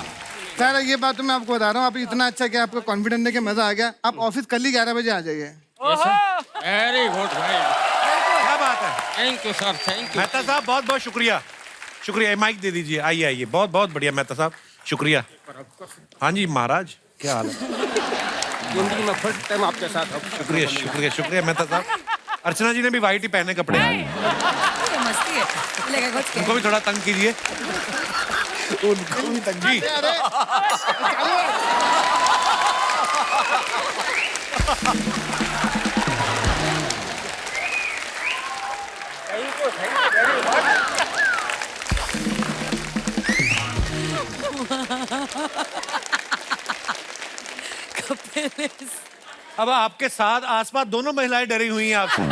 सर ये बात तो मैं आपको बता रहा हूँ, आप इतना अच्छा कि आपको कॉन्फिडेंस है कि मजा आ गया। आप ऑफिस कल ही 11 बजे आ जाइए। वेरी गुड भाई, क्या बात है। Thank you sir, thank you Mehta साहब बहुत बहुत शुक्रिया। शुक्रिया, माइक दे दीजिए। आइए आइए, बहुत बहुत बढ़िया मेहता साहब, शुक्रिया। हाँ जी महाराज, क्या हाल है? जिंदगी में फर्स्ट टाइम आपके साथ। शुक्रिया शुक्रिया शुक्रिया मेहता साहब। अर्चना जी ने भी व्हाइट ही पहने कपड़े। ये मस्ती है लेगा कुछ उनको भी थोड़ा तंग कीजिए। उनको भी तक जी अब आपके साथ आसपास दोनों महिलाएं डरी हुई हैं आपसे।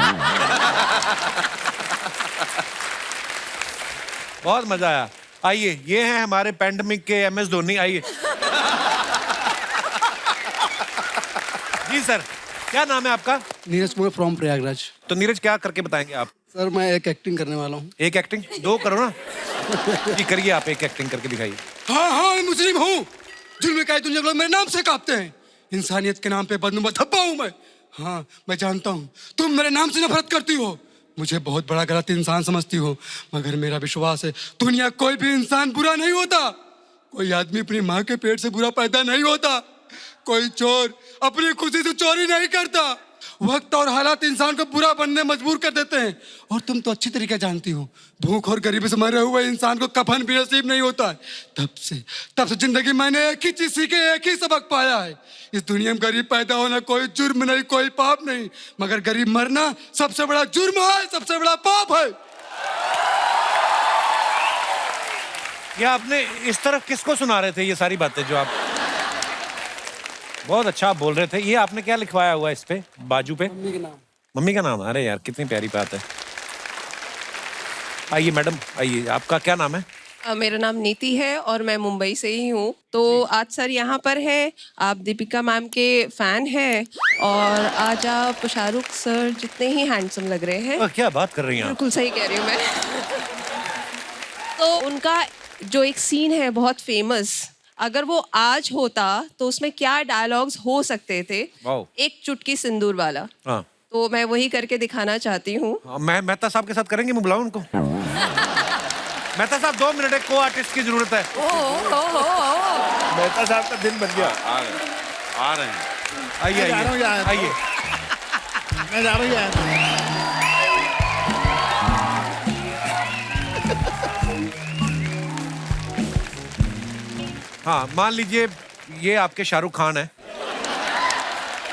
बहुत मजा आया। आइए, ये हैं हमारे पैंडेमिक के MS धोनी। आइए जी सर, क्या नाम है आपका? नीरज कुमार फ्रॉम प्रयागराज। तो नीरज, क्या करके बताएंगे आप? सर मैं एक एक्टिंग करने वाला हूँ। एक एक्टिंग? दो करो ना। जी करिए, आप एक एक्टिंग करके दिखाइए। हाँ हाँ मैं मुस्लिम हूँ। जुल्म का दुनिया लोग मेरे नाम से कांपते हैं। इंसानियत के नाम पे बदनुमा धब्बा हूँ मैं। हाँ मैं जानता हूँ तुम मेरे नाम से नफरत करती हो, मुझे बहुत बड़ा गलत इंसान समझती हो, मगर मेरा विश्वास है दुनिया कोई भी इंसान बुरा नहीं होता। कोई आदमी अपनी माँ के पेट से बुरा पैदा नहीं होता। कोई चोर अपनी खुशी से चोरी नहीं करता। वक्त और हालात इंसान को बुरा बनने मजबूर कर देते हैं। और तुम तो अच्छी तरीके जानती हो भूख और गरीबी से मरे हुए इंसान को कफन भी नसीब नहीं होता है। तब से जिंदगी मैंने एक ही चीज सीखी, एक ही सबक पाया है। इस दुनिया में गरीब पैदा होना कोई जुर्म नहीं, कोई पाप नहीं, मगर गरीब मरना सबसे बड़ा जुर्म है, सबसे बड़ा पाप है। ये आपने इस तरफ किसको सुना रहे थे ये सारी बातें जो आप? बहुत अच्छा आप बोल रहे थे। ये आपने क्या लिखवाया हुआ है इस पे, बाजू पे? मम्मी के नाम। मम्मी का नाम? अरे यार कितनी प्यारी बात है। आइए मैडम, आइए। आपका क्या नाम है? मेरा नाम नीति है और मैं मुंबई से ही हूँ। तो आज सर यहाँ पर है, आप दीपिका मैम के फैन हैं और आज आप शाहरुख सर जितने ही हैंडसम लग रहे हैं। क्या बात कर रही हैं आप? बिल्कुल सही कह रही हूँ मैं। तो उनका जो एक सीन है बहुत फेमस, अगर वो आज होता तो उसमें क्या डायलॉग्स हो सकते थे? एक चुटकी सिंदूर वाला। हाँ। तो मैं वही करके दिखाना चाहती हूँ। मैं मेहता साहब के साथ करेंगे, मैं बुलाऊं उनको? मेहता साहब 2 मिनट, एक को आर्टिस्ट की जरूरत है। मेहता साहब का दिन बन गया। आ रहे हैं। आइए आइए आइए। मैं जा रहा हूँ यार। हाँ, मान लीजिए ये आपके शाहरुख खान है।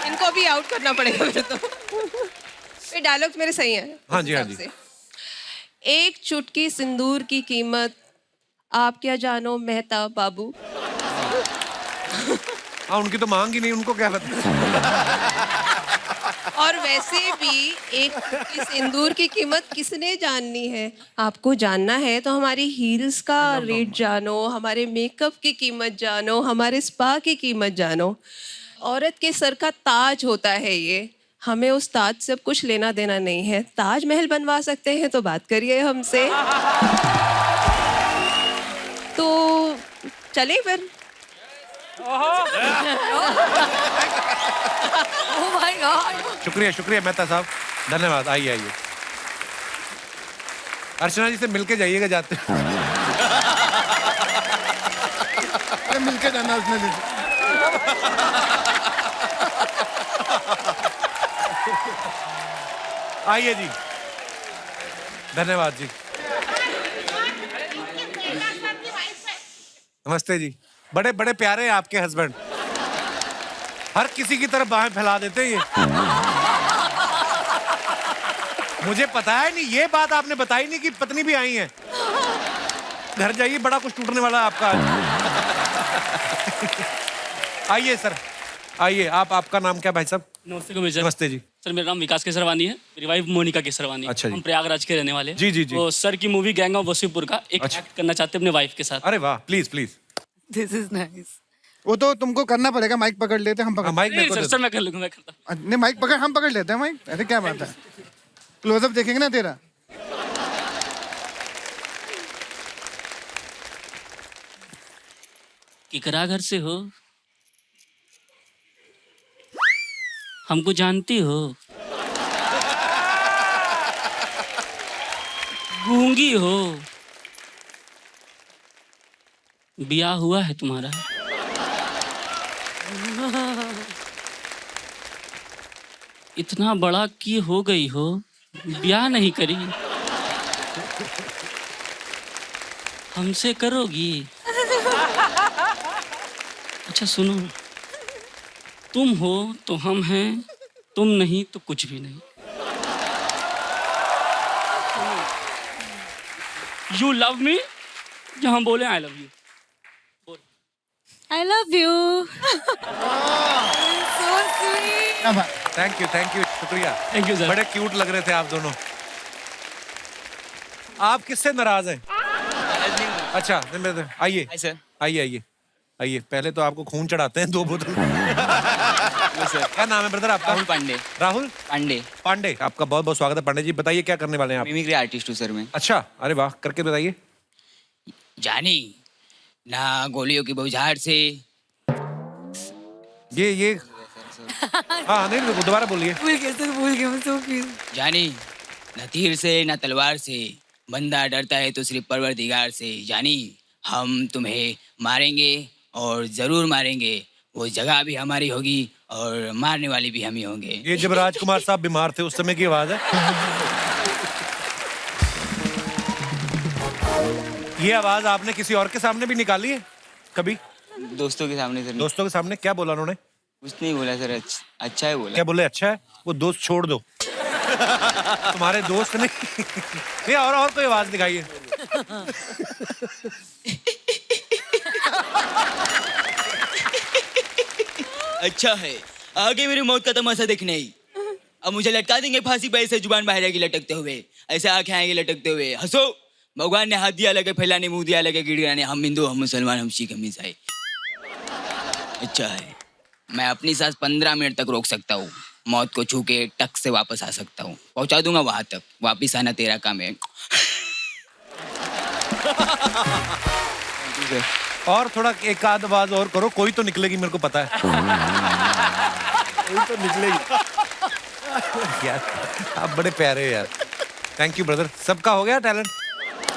इनको भी आउट करना पड़ेगा फिर तो। ये डायलॉग्स मेरे सही हैं। हाँ जी, हाँ जी। एक चुटकी सिंदूर की कीमत आप क्या जानो मेहता बाबू। हाँ, उनकी तो मांग ही नहीं, उनको क्या पता। और वैसे भी एक चुटकी सिंदूर की कीमत किसने जाननी है? आपको जानना है तो हमारी हील्स का रेट जानो, हमारे मेकअप की कीमत जानो, हमारे स्पा की कीमत जानो। औरत के सर का ताज होता है ये, हमें उस ताज से कुछ लेना देना नहीं है। ताजमहल बनवा सकते हैं तो बात करिए हमसे। तो चलिए फिर। Oh my God! शुक्रिया शुक्रिया मेहता साहब, धन्यवाद। आइए आइए। अर्चना जी से मिलके जाइएगा जाते। मिलके जाना उसने। आइए जी, धन्यवाद जी। नमस्ते जी। बड़े बड़े प्यारे हैं आपके हस्बैंड, हर किसी की तरफ बाहें फैला देते हैं ये। मुझे पता है नहीं, ये बात आपने बताई नहीं कि पत्नी भी आई है। घर जाइए, बड़ा कुछ टूटने वाला है आपका। आइए सर, आइए। आपका नाम क्या भाई साहब? नमस्ते। नमस्ते जी। सर मेरा नाम विकास केसरवानी है, मेरी वाइफ मोनिका केसरवानी। अच्छा जी। हम प्रयागराज के रहने वाले हैं। जी जी जी। तो सर की मूवी गैंग ऑफ वसीपुर का एक एक्ट करना चाहते हैं अपने वाइफ के साथ। अरे वाह, please please. This is nice. वो तो तुमको करना पड़ेगा, माइक पकड़ लेते हम पकड़। माइक सर मैं कर लूंगा, मैं करता। नहीं माइक पकड़, हम पकड़ लेते हैं माइक। अरे क्या बात है, क्लोजअप देखेंगे ना तेरा। किकरा घर से हो, हमको जानती हो, गूंगी हो, ब्याह हुआ है तुम्हारा? इतना बड़ा की हो गई हो ब्याह नहीं करी, हमसे करोगी? अच्छा सुनो, तुम हो तो हम हैं, तुम नहीं तो कुछ भी नहीं। यू लव मी, जहाँ बोले I love you. I love you. So sweet. Thank you, शुक्रिया। Thank you sir. बड़े क्यूट लग रहे थे आप दोनों। आप किससे नाराज हैं? अच्छा आइए आइए, पहले तो आपको खून चढ़ाते हैं 2 बोतल। क्या नाम है ब्रदर आपका? राहुल पांडे। राहुल पांडे, आपका बहुत बहुत स्वागत है पांडे जी। बताइए क्या करने वाले हैं आप? मिमिक्री आर्टिस्ट हूँ सर मैं। अच्छा, अरे वाह, करके बताइए। जानी ना गोलियों की बौछार से। ये हाँ नहीं, दोबारा बोलिए। भूल गए मैं so please. जानी न तीर से न तलवार से, बंदा डरता है तो सिर्फ परवरदिगार से। जानी हम तुम्हें मारेंगे और जरूर मारेंगे, वो जगह भी हमारी होगी और मारने वाले भी हम ही होंगे। ये जब राजकुमार साहब बीमार थे उस समय की आवाज है। ये आवाज आपने किसी और के सामने भी निकाली है कभी? दोस्तों के सामने सर। दोस्तों के सामने क्या बोला उन्होंने? कुछ नहीं बोला सर, अच्छा है बोला। क्या बोले? अच्छा है, वो दोस्त छोड़ दो। तुम्हारे दोस्त नहीं और कोई आवाज दिखाइए। अच्छा है, आगे मेरी मौत का तमाशा देखने ही। अब मुझे लटका देंगे फांसी पे, ऐसे जुबान बाहर आएगी लटकते हुए, ऐसे आंखें आएंगी लटकते हुए। हंसो, भगवान ने हाथ दिया लगे फैलाने, मुंह दिया लगे गिड़गिड़ाने। हम हिंदू, हम मुसलमान, हम सिख, हम ईसाई। अच्छा है, मैं अपनी सांस 15 मिनट तक रोक सकता हूँ, मौत को छू के टक से वापस आ सकता हूँ, पहुंचा दूंगा वहां तक। वापिस आना तेरा काम है। और थोड़ा एक आध आवाज और करो, कोई तो निकलेगी, मेरे को पता है। कोई तो निकलेगी। यार आप बड़े प्यारे हो यार। Thank you brother. सबका हो गया टैलेंट?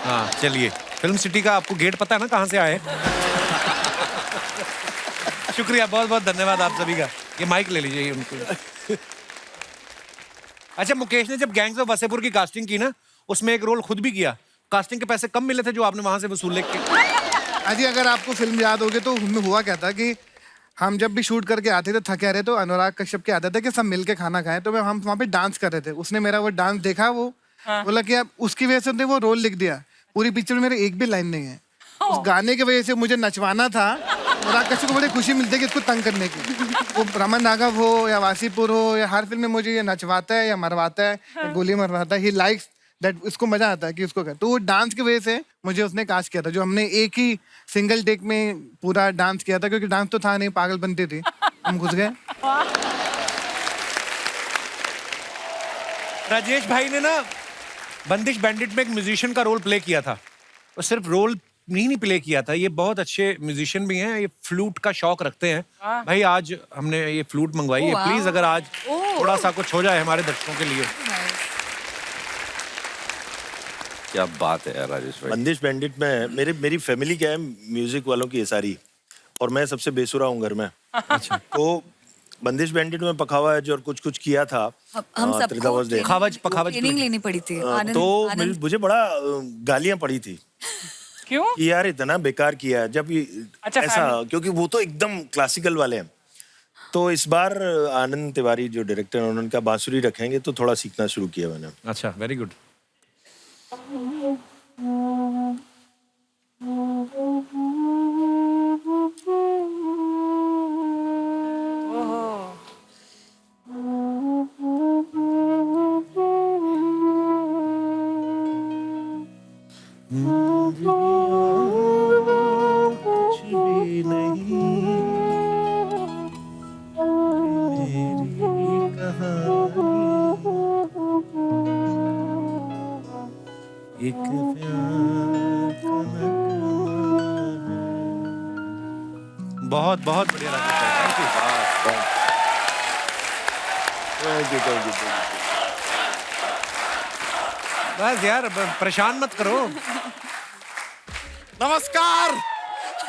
हाँ चलिए, फिल्म सिटी का आपको गेट पता है ना कहाँ से आए? शुक्रिया, बहुत बहुत धन्यवाद आप सभी का। ये माइक ले लीजिए उनको। अच्छा, मुकेश ने जब गैंग्स ऑफ वसेपुर की कास्टिंग की ना, उसमें एक रोल खुद भी किया। कास्टिंग के पैसे कम मिले थे जो आपने वहां से वसूल लेके। अजी अगर आपको फिल्म याद होगी तो उसमें हुआ क्या था कि हम जब भी शूट करके आते थे थके रहे, तो अनुराग कश्यप के आदत है कि सब मिलके खाना खाएं, तो हम वहाँ पे डांस कर रहे थे। उसने मेरा वो डांस देखा, वो बोला कि अब उसकी वजह से उसने वो रोल लिख दिया। पूरी पिक्चर में मेरे एक भी लाइन नहीं है। उस गाने की वजह से मुझे नचवाना था। अनुराग कश्यप को बड़ी खुशी मिलती है कि इसको तंग करने की। वो रमन राघव हो या वासीपुर हो या हर फिल्म में मुझे ये नचवाता है या मरवाता है या गोली मरवाता है। ही लाइक्स दैट, इसको मजा आता है कि उसको तो वो डांस की वजह से मुझे उसने कास्ट किया था, जो हमने एक ही सिंगल टेक में पूरा डांस किया था, क्योंकि डांस तो था नहीं, पागल बनती थी, हम घुस गए। राजेश भाई ने ना बंदिश बैंडिट में एक म्यूजिशियन का रोल प्ले किया था। और सिर्फ रोल नहीं प्ले किया था, ये बहुत अच्छे म्यूजिशियन भी हैं, ये फ्लूट का शौक रखते हैं। भाई आज हमने ये फ्लूट मंगवाई है, प्लीज अगर आज थोड़ा सा कुछ हो जाए हमारे दर्शकों के लिए। क्या बात है यार राजेश भाई। बंदिश बैंडिट में मेरी फैमिली क्या है, म्यूजिक वालों की है सारी, और मैं सबसे बेसुरा हूँ घर में। अच्छा। तो बंदिश बैंडिट में पखावज और कुछ किया था। हम सबको ट्रेनिंग लेनी पड़ी थी। तो मुझे बड़ा गालियां पड़ी थी। क्यों? कि यार इतना बेकार किया जब अच्छा, ऐसा, क्योंकि वो तो एकदम क्लासिकल वाले हैं। तो इस बार आनंद तिवारी जो डायरेक्टर हैं, उनका बांसुरी रखेंगे तो थोड़ा सीखना शुरू किया मैंने। अच्छा, वेरी गुड। बहुत बहुत बढ़िया राजेश भाई, थैंक यू। बस यार परेशान मत करो। नमस्कार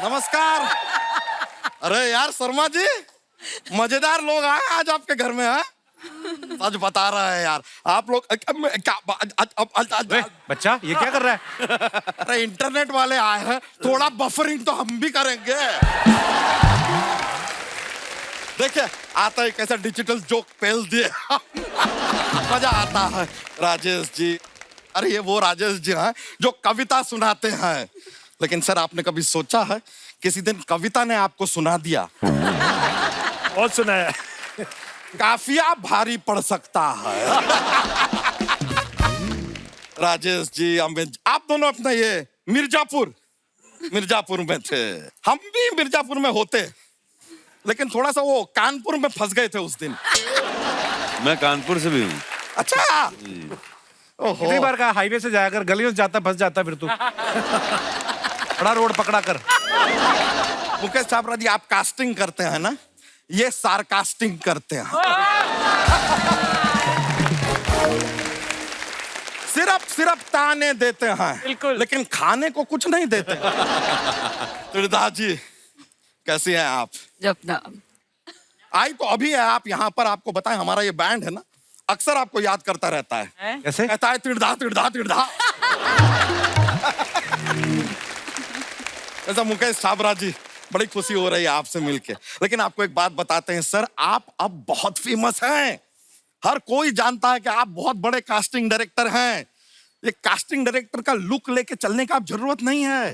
नमस्कार। अरे यार शर्मा जी, मजेदार लोग आए आज आपके घर में। हैं सच बता रहा है यार आप लोग बच्चा ये क्या कर रहा है? अरे इंटरनेट वाले आए हैं, थोड़ा बफरिंग तो हम भी करेंगे। देखिए आता है कैसा डिजिटल जोक पेल दिए मजा आता है। राजेश जी, अरे ये वो राजेश जी हैं जो कविता सुनाते हैं। लेकिन सर आपने कभी सोचा है किसी दिन कविता ने आपको सुना दिया? बहुत सुनाया। काफिया भारी पड़ सकता है। राजेश जी आप दोनों अपना ये मिर्जापुर में थे, हम भी मिर्जापुर में होते, लेकिन थोड़ा सा वो कानपुर में फंस गए थे उस दिन। मैं कानपुर से भी हूँ। अच्छा कितनी बार कहा हाईवे से जाकर गलियों से जाता फंस जाता फिर तू। बड़ा रोड पकड़ा कर। मुकेश छाबड़ा जी आप कास्टिंग करते हैं ना, ये सारकास्टिंग करते हैं। सिर्फ ताने देते हैं, लेकिन खाने को कुछ नहीं देते। त्रिदास जी कैसी हैं आप? जपना आई तो अभी है आप यहाँ पर, आपको बताएं हमारा ये बैंड है ना, अक्सर आपको याद करता रहता है। कैसे? कहता है तिरधा तिरधा तिरधा। ऐसा मुकेश छाबड़ा जी बड़ी खुशी हो रही है आपसे मिलके। लेकिन आपको एक बात बताते हैं सर, आप अब बहुत फेमस हैं। हर कोई जानता है कि आप बहुत बड़े कास्टिंग डायरेक्टर हैं। ये कास्टिंग डायरेक्टर का लुक लेके चलने का आप जरूरत नहीं है।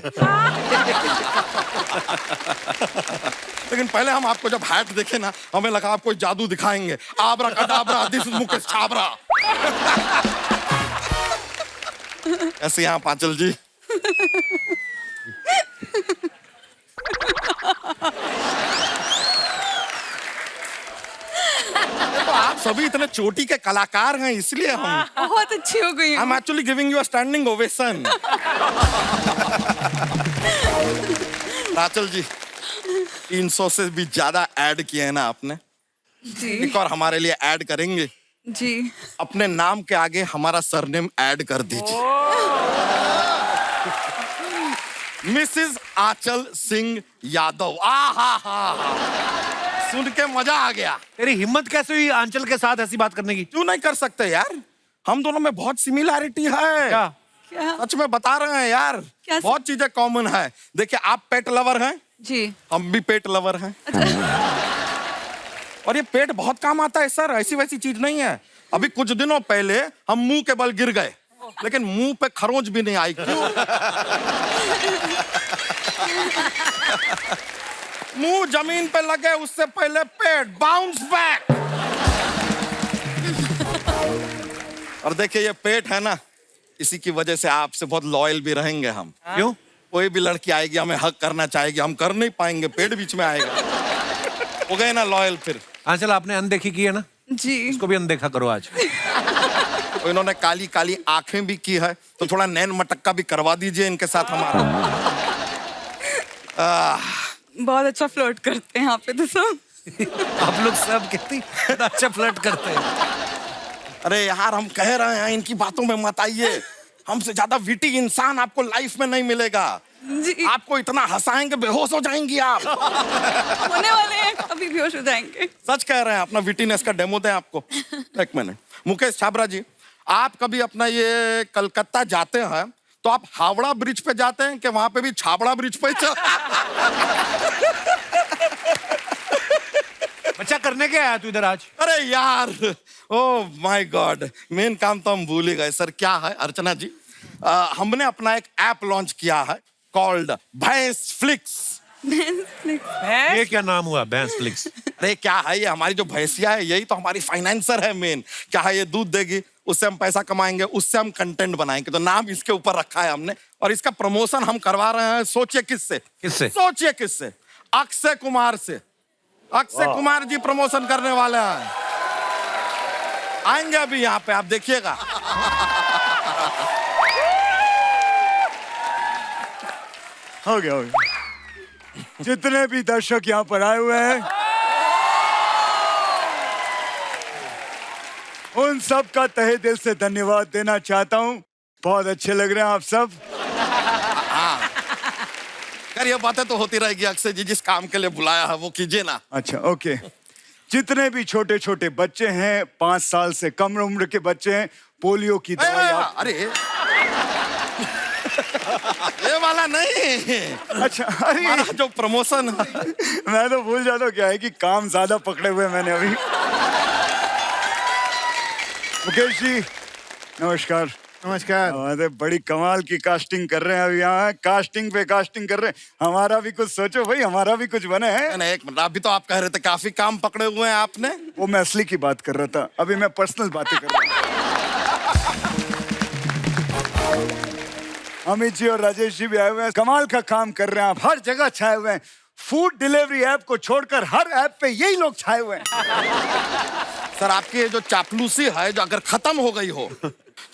लेकिन पहले हम आपको जब हैट देखे ना, हमें लगा आप कोई जादू दिखाएंगे। Abracadabra, this is Mukesh Chhabra. ऐसे यहाँ पांचल जी तो आप सभी इतने चोटी के कलाकार हैं, इसलिए हम बहुत अच्छी हो गई। I am actually giving you a standing ovation. Rachel ji 300 से भी ज्यादा ऐड किए हैं ना आपने जी। एक और हमारे लिए ऐड करेंगे जी। अपने नाम के आगे हमारा सरनेम ऐड कर दीजिए। मिसेस आंचल सिंह यादव। सुन के मजा आ गया। तेरी हिम्मत कैसे हुई आंचल के साथ ऐसी बात करने की? क्यों नहीं कर सकते यार, हम दोनों में बहुत सिमिलैरिटी है। क्या? सच में बता रहे हैं यार, बहुत चीजें कॉमन है। देखिए आप पेट लवर हैं जी, हम भी पेट लवर हैं। और ये पेट बहुत काम आता है सर, ऐसी वैसी चीज नहीं है। अभी कुछ दिनों पहले हम मुंह के बल गिर गए, लेकिन मुंह पे खरोंच भी नहीं आई। क्यों? मुंह जमीन पे लगे उससे पहले पेट बाउंस बैक। और देखिए ये पेट है ना, इसी की वजह से आपसे बहुत लॉयल भी रहेंगे हम। क्यों? कोई भी लड़की आएगी हमें हक करना चाहेगी, हम कर नहीं पाएंगे, पेट बीच में आएगा। हो गए ना लॉयल फिर। आंचल आपने अनदेखी की है ना जी, इसको भी अनदेखा करो आज। तो इन्होंने काली काली आंखें भी की है, तो थोड़ा नैन मटक्का भी करवा दीजिए इनके साथ हमारा। बहुत अच्छा फ्लर्ट करते हैं यहाँ पे तो सब। आप लोग सब कितनी अच्छा फ्लर्ट करते हैं। अरे यार हम कह रहे हैं इनकी बातों में मत आइए, हमसे ज्यादा विटी इंसान आपको लाइफ में नहीं मिलेगा जी। आपको इतना हंसाएंगे बेहोश हो जाएंगी आप। होने वाले हैं, अभी बेहोश हो जाएंगे। सच कह रहे हैं, अपना विटीनेस का डेमो दें आपको। एक मिनट मुकेश छाबड़ा जी, आप कभी अपना ये कलकत्ता जाते हैं तो आप हावड़ा ब्रिज पे जाते हैं कि वहां पे भी छाबड़ा ब्रिज पे बच्चा करने क्या आया तू इधर आज? अरे यार ओ माय गॉड, मेन काम तो हम भूल ही गए सर। क्या है अर्चना जी, हमने अपना एक ऐप लॉन्च किया है कॉल्ड भैंस फ्लिक्स। ये क्या नाम हुआ भैंस फ्लिक्स? अरे क्या है ये, हमारी जो भैंसिया है यही तो हमारी फाइनेंसर है मेन। क्या है ये, दूध देगी, उससे हम पैसा कमाएंगे, उससे हम कंटेंट बनाएंगे, तो नाम इसके ऊपर रखा है हमने। और इसका प्रमोशन हम करवा रहे हैं, सोचिए किससे? सोचिए किससे? अक्षय कुमार से। अक्षय कुमार जी प्रमोशन करने वाले हैं, आएंगे अभी यहाँ पे, आप देखिएगा। हो गया। जितने भी दर्शक यहाँ पर आए हुए हैं उन सब का तहे दिल से धन्यवाद देना चाहता हूँ। बहुत अच्छे लग रहे हैं आप सब। यार ये बातें तो होती रहेगी। अक्षय जी जिस काम के लिए बुलाया है वो कीजिए ना। अच्छा ओके, जितने भी छोटे छोटे बच्चे हैं, 5 साल से कम उम्र के बच्चे हैं, पोलियो की दवाई अरे ये वाला नहीं। अच्छा, अरे हमारा जो प्रमोशन मैं तो भूल जाता हूँ, क्या है कि काम ज्यादा पकड़े हुए मैंने अभी। मुकेश जी नमस्कार। नमस्कार। अरे बड़ी कमाल की कास्टिंग कर रहे हैं अभी यहाँ, कास्टिंग पे कास्टिंग कर रहे हैं। हमारा भी कुछ सोचो भाई, हमारा भी कुछ बने हैं। नहीं, एक मिनट, अभी तो आप कह रहे थे काफी काम पकड़े हुए हैं आपने। वो मैं असली की बात कर रहा था, अभी मैं पर्सनल बातें कर रहा हूँ। अमित जी और राजेश जी भी आए हुए हैं, कमाल का काम कर रहे हैं आप, हर जगह छाए हुए हैं। फूड डिलीवरी ऐप को छोड़कर हर ऐप पे यही लोग छाए हुए हैं। सर आपकी ये जो चापलूसी है, जो अगर खत्म हो गई हो,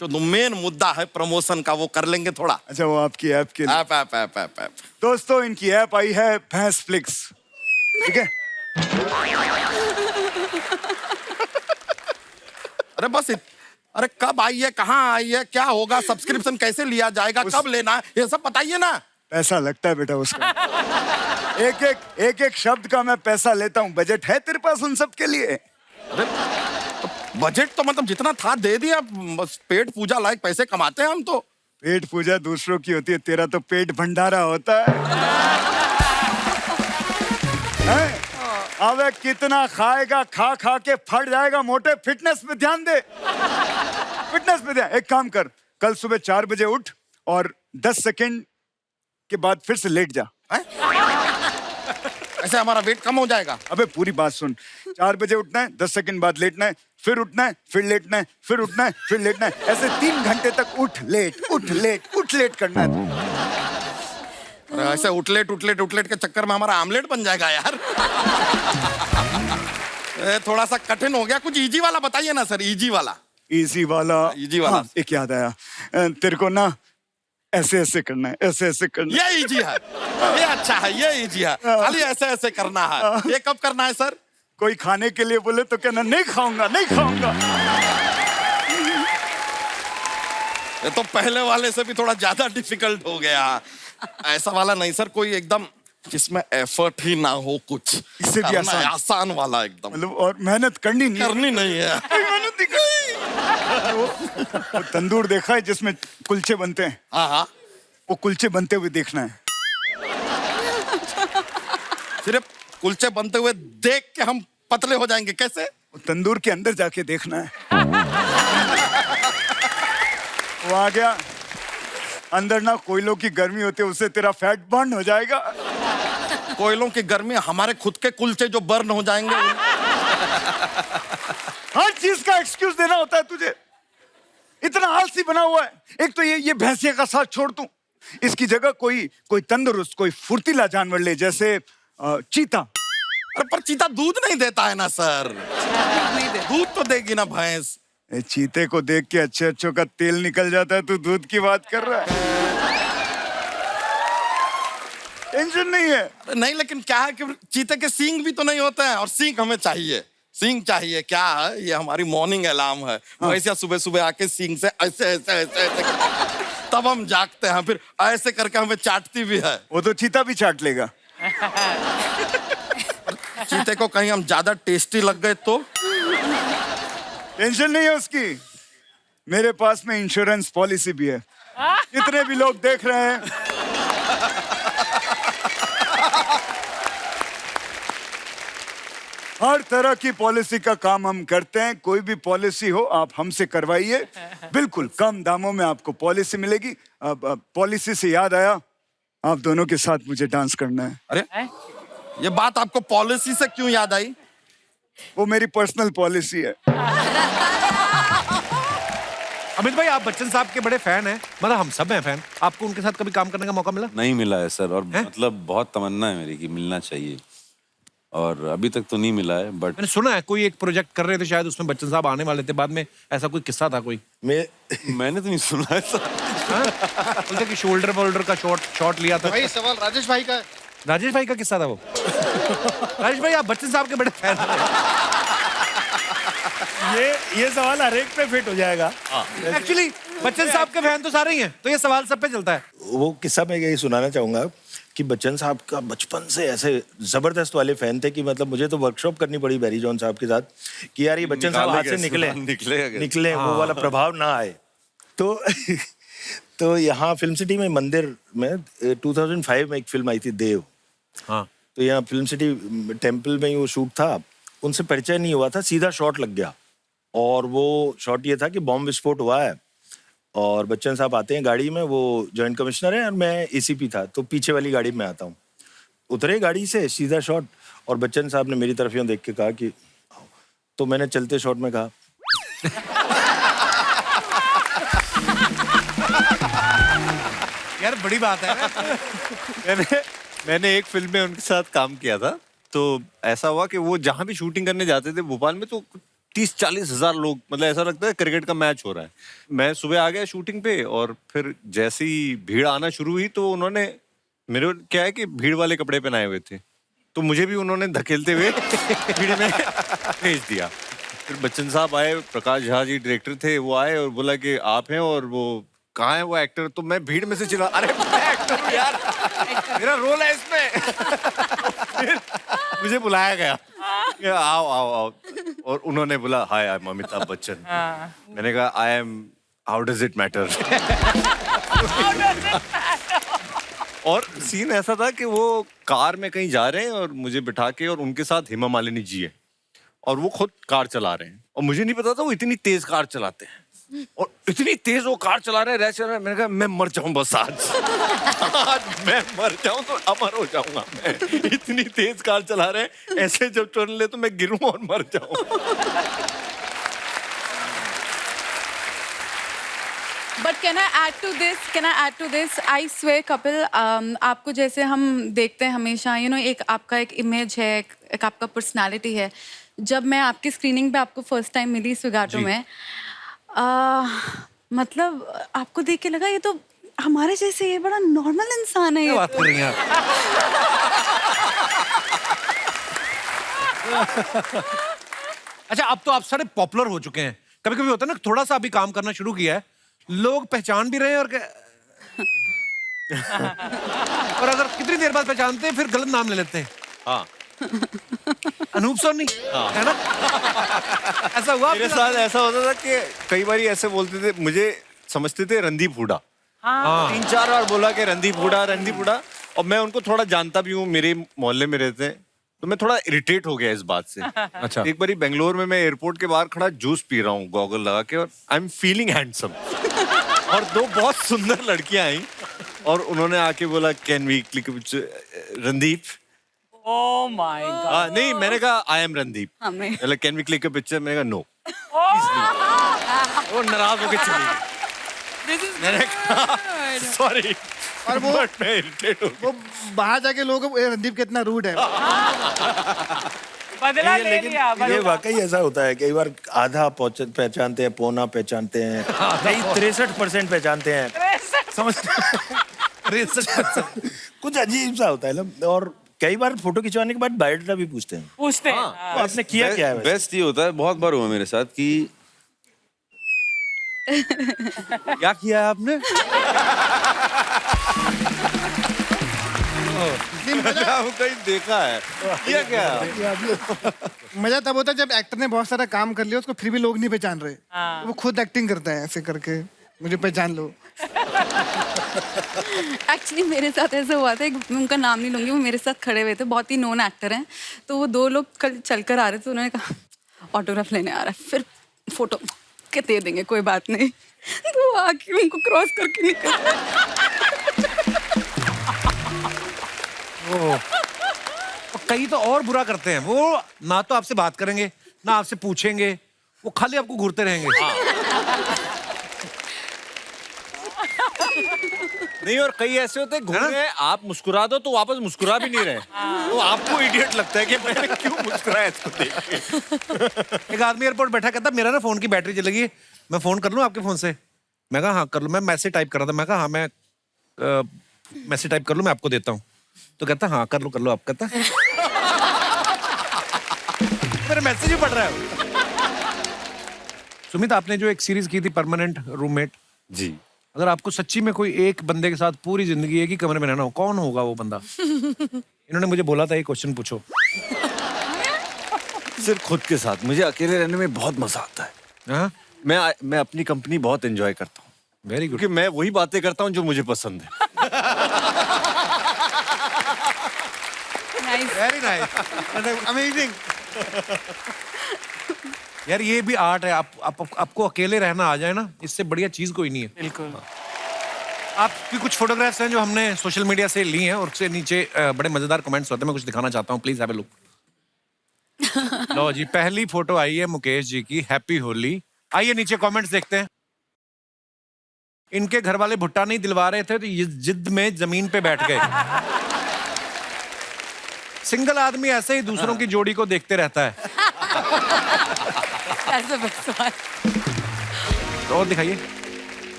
जो मेन मुद्दा है प्रमोशन का, वो कर लेंगे थोड़ा। अच्छा, वो आपकी ऐप के लिए। ऐप। दोस्तों, इनकी ऐप आई है भैंस फ्लिक्स, ठीक है? अरे बस अरे कब आई है, कहाँ आई है, क्या होगा, सब्सक्रिप्शन कैसे लिया जाएगा, कब लेना है, ये सब बताइए ना। पैसा लगता है बेटा उसका। एक एक शब्द का मैं पैसा लेता हूँ। बजट है तेरे पास उन सब के लिए? अरे बजट तो मतलब जितना था दे दिया, बस पेट पूजा लायक पैसे कमाते हैं हम तो। पेट पूजा दूसरों की होती है, तेरा तो पेट भंडारा होता है? अब कितना खाएगा, खा खा के फट जाएगा मोटे। फिटनेस पे ध्यान दे, फिटनेस पे ध्यान। एक काम कर, कल सुबह 4 बजे उठ और 10 सेकंड के बाद फिर से लेट जा। ऐसे हमारा वेट कम हो जाएगा। अबे पूरी बात सुन, 4 बजे उठना है, 10 सेकंड बाद लेटना है, फिर उठना है, फिर लेटना है, फिर उठना है, फिर लेटना है। ऐसे 3 घंटे तक उठ लेट करना है। ऐसे उठलेट के चक्कर में हमारा आमलेट बन जाएगा यार। थोड़ा सा कठिन हो गया, कुछ इजी वाला बताइए ना सर। इजी वाला। हाँ, एक याद आया, तेरे को ना ऐसे करना है, ऐसे करना है। ये इजी है, ये अच्छा है, ये इजी है। खाली ऐसे करना है। ये कब करना है सर? कोई खाने के लिए बोले तो कहना नहीं खाऊंगा। ये तो पहले वाले से भी थोड़ा ज्यादा डिफिकल्ट हो गया। ऐसा वाला नहीं सर, कोई एकदम जिसमें एफर्ट ही ना हो कुछ, इससे भी आसान वाला एकदम। मतलब और मेहनत करनी नहीं है। वो तंदूर देखा है जिसमें कुलचे बनते हैं? हाँ। वो कुलचे बनते हुए देखना है। सिर्फ कुलचे बनते हुए देख के हम पतले हो जाएंगे कैसे? वो तंदूर के अंदर जाके देखना है। वो आ गया अंदर ना, कोयलों की गर्मी होती है, उससे तेरा फैट बर्न हो जाएगा। कोयलों की गर्मी, हमारे खुद के कुलचे जो बर्न हो जाएंगे। हर चीज का एक्सक्यूज देना होता है तुझे, इतना आलसी बना हुआ है। एक तो ये भैंसिया का साथ छोड़ तू, इसकी जगह कोई तंदुरुस्त, कोई फुर्तीला जानवर ले, जैसे चीता। अरे पर चीता दूध नहीं देता है ना सर। दूध तो देगी ना भैंस। चीते को देख के अच्छे का तेल निकल जाता है, तू दूध की बात कर रहा है? टेंशन नहीं है। नहीं, लेकिन क्या है कि चीते के सींग भी तो नहीं होते हैं, और सींग हमें चाहिए। सींग चाहिए, क्या है, ये हमारी मॉर्निंग अलार्म है। वैसे सुबह सुबह आके सींग से ऐसे तब हम जागते हैं, फिर ऐसे करके हमें चाटती भी है। वो तो चीता भी चाट लेगा। चीते को कहीं हम ज्यादा टेस्टी लग गए तो? टेंशन नहीं है उसकी, मेरे पास में इंश्योरेंस पॉलिसी भी है। जितने भी लोग देख रहे हैं, हर तरह की पॉलिसी का काम हम करते हैं। कोई भी पॉलिसी हो आप हमसे करवाइए, बिल्कुल कम दामों में आपको पॉलिसी मिलेगी। अब पॉलिसी से याद आया, आप दोनों के साथ मुझे डांस करना है। अरे ये बात आपको पॉलिसी से क्यों याद आई? वो मेरी पर्सनल पॉलिसी है। अमित भाई, आप बच्चन साहब के बड़े फैन हैं, मतलब हम सब हैं फैन। आपको उनके साथ कभी काम करने का मौका मिला? नहीं मिला है सर, और मतलब बहुत तमन्ना है मेरी कि मिलना चाहिए, और अभी तक तो नहीं मिला है। बट मैंने सुना है कोई एक प्रोजेक्ट कर रहे थे, शायद उसमें बच्चन साहब आने वाले थे बाद में, ऐसा कोई किस्सा था कोई? मैंने तो नहीं सुना है सर। बोलते कि शोल्डर वोल्डर का शॉट लिया था। वही सवाल राजेश भाई का। राजेश भाई का किस्सा था वो। राजेश भाई, आप बच्चन साहब के बड़े फैन हैं। ये सवाल हर एक पे फिट हो जाएगा। एक्चुअली बच्चन साहब के फैन तो सारे ही हैं, तो ये सवाल सब पे चलता है। वो किस्सा मैं यही सुनाना चाहूंगा कि बच्चन साहब का बचपन से ऐसे जबरदस्त वाले फैन थे कि मतलब मुझे तो वर्कशॉप करनी पड़ी बैरी जॉन साहब के साथ कि यार ये बच्चन साहब हाथ से निकले वो वाला प्रभाव ना आए। तो यहाँ फिल्म सिटी में मंदिर में 2005 में एक फिल्म आई थी देव। हाँ। तो यहाँ फिल्म सिटी टेम्पल में ही वो शूट था, उनसे परिचय नहीं हुआ था, सीधा शॉट लग गया। और वो शॉट ये था कि बॉम्ब विस्फोट हुआ है और बच्चन साहब आते हैं गाड़ी में, वो जॉइंट कमिश्नर है और मैं एसीपी था, तो पीछे वाली गाड़ी में आता हूँ। उतरे गाड़ी से सीधा शॉट और बच्चन साहब ने मेरी तरफ यूँ देख के कहा कि, तो मैंने चलते शॉट में कहा यार बड़ी बात है। मैंने एक फिल्म में उनके साथ काम किया था, तो ऐसा हुआ कि वो जहाँ भी शूटिंग करने जाते थे भोपाल में, तो 30-40 हजार लोग, मतलब ऐसा लगता है क्रिकेट का मैच हो रहा है। मैं सुबह आ गया शूटिंग पे और फिर जैसे ही भीड़ आना शुरू हुई तो उन्होंने मेरे क्या है कि भीड़ वाले कपड़े पहनाए हुए थे, तो मुझे भी उन्होंने धकेलते हुए भीड़ में भेज दिया। फिर बच्चन साहब आए, प्रकाश झा जी डायरेक्टर थे, वो आए और बोला कि आप हैं और वो कहाँ है वो एक्टर, तो मैं भीड़ में से चिल्ला, अरे मैं एक्टर हूँ यार, मेरा रोल है इसमें। फिर मुझे बुलाया गया, आओ आओ आओ, और उन्होंने बोला हाय आई एम अमिताभ बच्चन। मैंने कहा I M, how does it matter. और सीन ऐसा था कि वो कार में कहीं जा रहे हैं और मुझे बिठा के, और उनके साथ हेमा मालिनी जी है और वो खुद कार चला रहे हैं, और मुझे नहीं पता था वो इतनी तेज कार चलाते हैं, और इतनी तेज वो कार चला रहे हैं, रैश चला रहे हैं। मैंने कहा मैं मर जाऊं बस आज मैं मर जाऊं तो अमर हो जाऊंगा मैं, इतनी तेज कार चला रहे हैं, ऐसे जब टर्न ले तो मैं गिरूं और मर जाऊं। But can I add to this I swear Kapil, आपको जैसे हम देखते हैं हमेशा, यू नो, एक आपका एक इमेज है, एक आपका पर्सनालिटी है। जब मैं आपकी स्क्रीनिंग पे आपको फर्स्ट टाइम मिली स्विगाटो में, मतलब आपको देख के लगा ये तो हमारे जैसे, ये बड़ा नॉर्मल इंसान है। क्या बात कर रही हैं आप? अच्छा, अब तो आप सारे पॉपुलर हो चुके हैं। कभी कभी होता है ना, थोड़ा सा अभी काम करना शुरू किया है, लोग पहचान भी रहे हैं और और अगर कितनी देर बाद पहचानते हैं फिर गलत नाम ले लेते हैं। हाँ। अनूप सोनी है ना? ऐसा हुआ मेरे साथ? ऐसा होता था कि कई बार ऐसे बोलते थे, मुझे समझते थे रणदीप हुडा। हाँ। 3-4 बार बोला कि रणदीप हुडा, और मैं उनको थोड़ा जानता भी हूँ, मेरे मोहल्ले में रहते हैं, तो मैं थोड़ा इरिटेट हो गया इस बात से। अच्छा। एक बार बेंगलोर में मैं एयरपोर्ट के बाहर खड़ा जूस पी रहा हूँ गॉगल लगा के, और आई एम फीलिंग हैंडसम, और 2 बहुत सुंदर लड़कियां आई और उन्होंने आके बोला can we click Randeep. Oh my God. नहीं, मैंने कहा I am Randeep. Can we click a picture? मैंने कहा नो। वो नाराज होकर चली गई। मैंने कहा सॉरी, और वो मैं इरिटेट हो गया। वो बाहर जाके लोगों को रणदीप कितना रूड है। बदला ले लेकिन लिया, ये वाकई ऐसा होता है, कई बार आधा पहचानते हैं, पौना पहचानते हैं, कई 63% पहचानते हैं, समझते हैं। कुछ अजीब सा होता है ना। और कई बार फोटो खिंचवाने के बाद बायोडाटा भी पूछते हैं। हाँ। तो आपने किया क्या है? बेस्ट ये होता है, बहुत बार हुआ मेरे साथ कि क्या किया है आपने? कहीं देखा है किया क्या? मजा तब होता है जब एक्टर ने बहुत सारा काम कर लिया, उसको फिर भी लोग नहीं पहचान रहे। हाँ। वो खुद एक्टिंग करता है ऐसे करके, मुझे पहचान लो। एक्चुअली मेरे साथ ऐसा हुआ था, मैं उनका नाम नहीं लूंगी, वो मेरे साथ खड़े हुए थे, बहुत ही नोन एक्टर हैं, तो वो 2 लोग कल चल कर आ रहे थे, उन्होंने कहा ऑटोग्राफ लेने आ रहा है, फिर फोटो के दे देंगे, कोई बात नहीं। तो वो आके उनको क्रॉस करके निकल कई तो और बुरा करते हैं, वो ना तो आपसे बात करेंगे ना आपसे पूछेंगे, वो खाली आपको घूरते रहेंगे। नहीं, और कई ऐसे होते हैं घूम रहे हैं, आप मुस्कुरा दो तो वापस मुस्कुरा भी नहीं रहे, तो आपको इडियट लगता है कि मैंने क्यों मुस्कुराया इसको देख के। एक आदमी एयरपोर्ट बैठा कहता मेरा ना फोन की बैटरी चलेगी, मैं फोन कर लूं आपके फोन से? मैं कहा हाँ कर लो। मैं मैसेज टाइप कर रहा था, मैं कहा हाँ मैं मैसेज टाइप कर लूं, मैं आपको देता हूँ। तो कहता हाँ कर लो आप। कहता मेरा मैसेज ही पढ़ रहा है। सुमित, आपने जो एक सीरीज की थी परमानेंट रूममेट, जी, अगर आपको सच्ची में कोई एक बंदे के साथ पूरी जिंदगी एक ही कमरे में रहना हो, कौन होगा वो बंदा? इन्होंने मुझे बोला था ये क्वेश्चन पूछो। सिर्फ खुद के साथ। मुझे अकेले रहने में बहुत मजा आता है। हाँ? मैं अपनी कंपनी बहुत एंजॉय करता हूँ। Very good. क्योंकि मैं वही बातें करता हूँ जो मुझे पसंद है। Very nice, amazing. यार ये भी आर्ट है। आपको अकेले रहना आ जाए ना, इससे बढ़िया चीज कोई नहीं है। बिल्कुल। आपकी कुछ फोटोग्राफ्स हैं जो हमने सोशल मीडिया से ली हैं और उससे नीचे बड़े मजेदार कमेंट्स होते हैं। मैं कुछ दिखाना चाहता हूँ, प्लीज हैव अ लुक। लो जी, पहली फोटो आई है मुकेश जी की, हैप्पी होली। आइए नीचे कमेंट्स देखते हैं। इनके घर वाले भुट्टा नहीं दिलवा रहे थे तो ये जिद में जमीन पे बैठ गए। सिंगल आदमी ऐसे ही दूसरों की जोड़ी को देखते रहता है। तो और दिखाइए।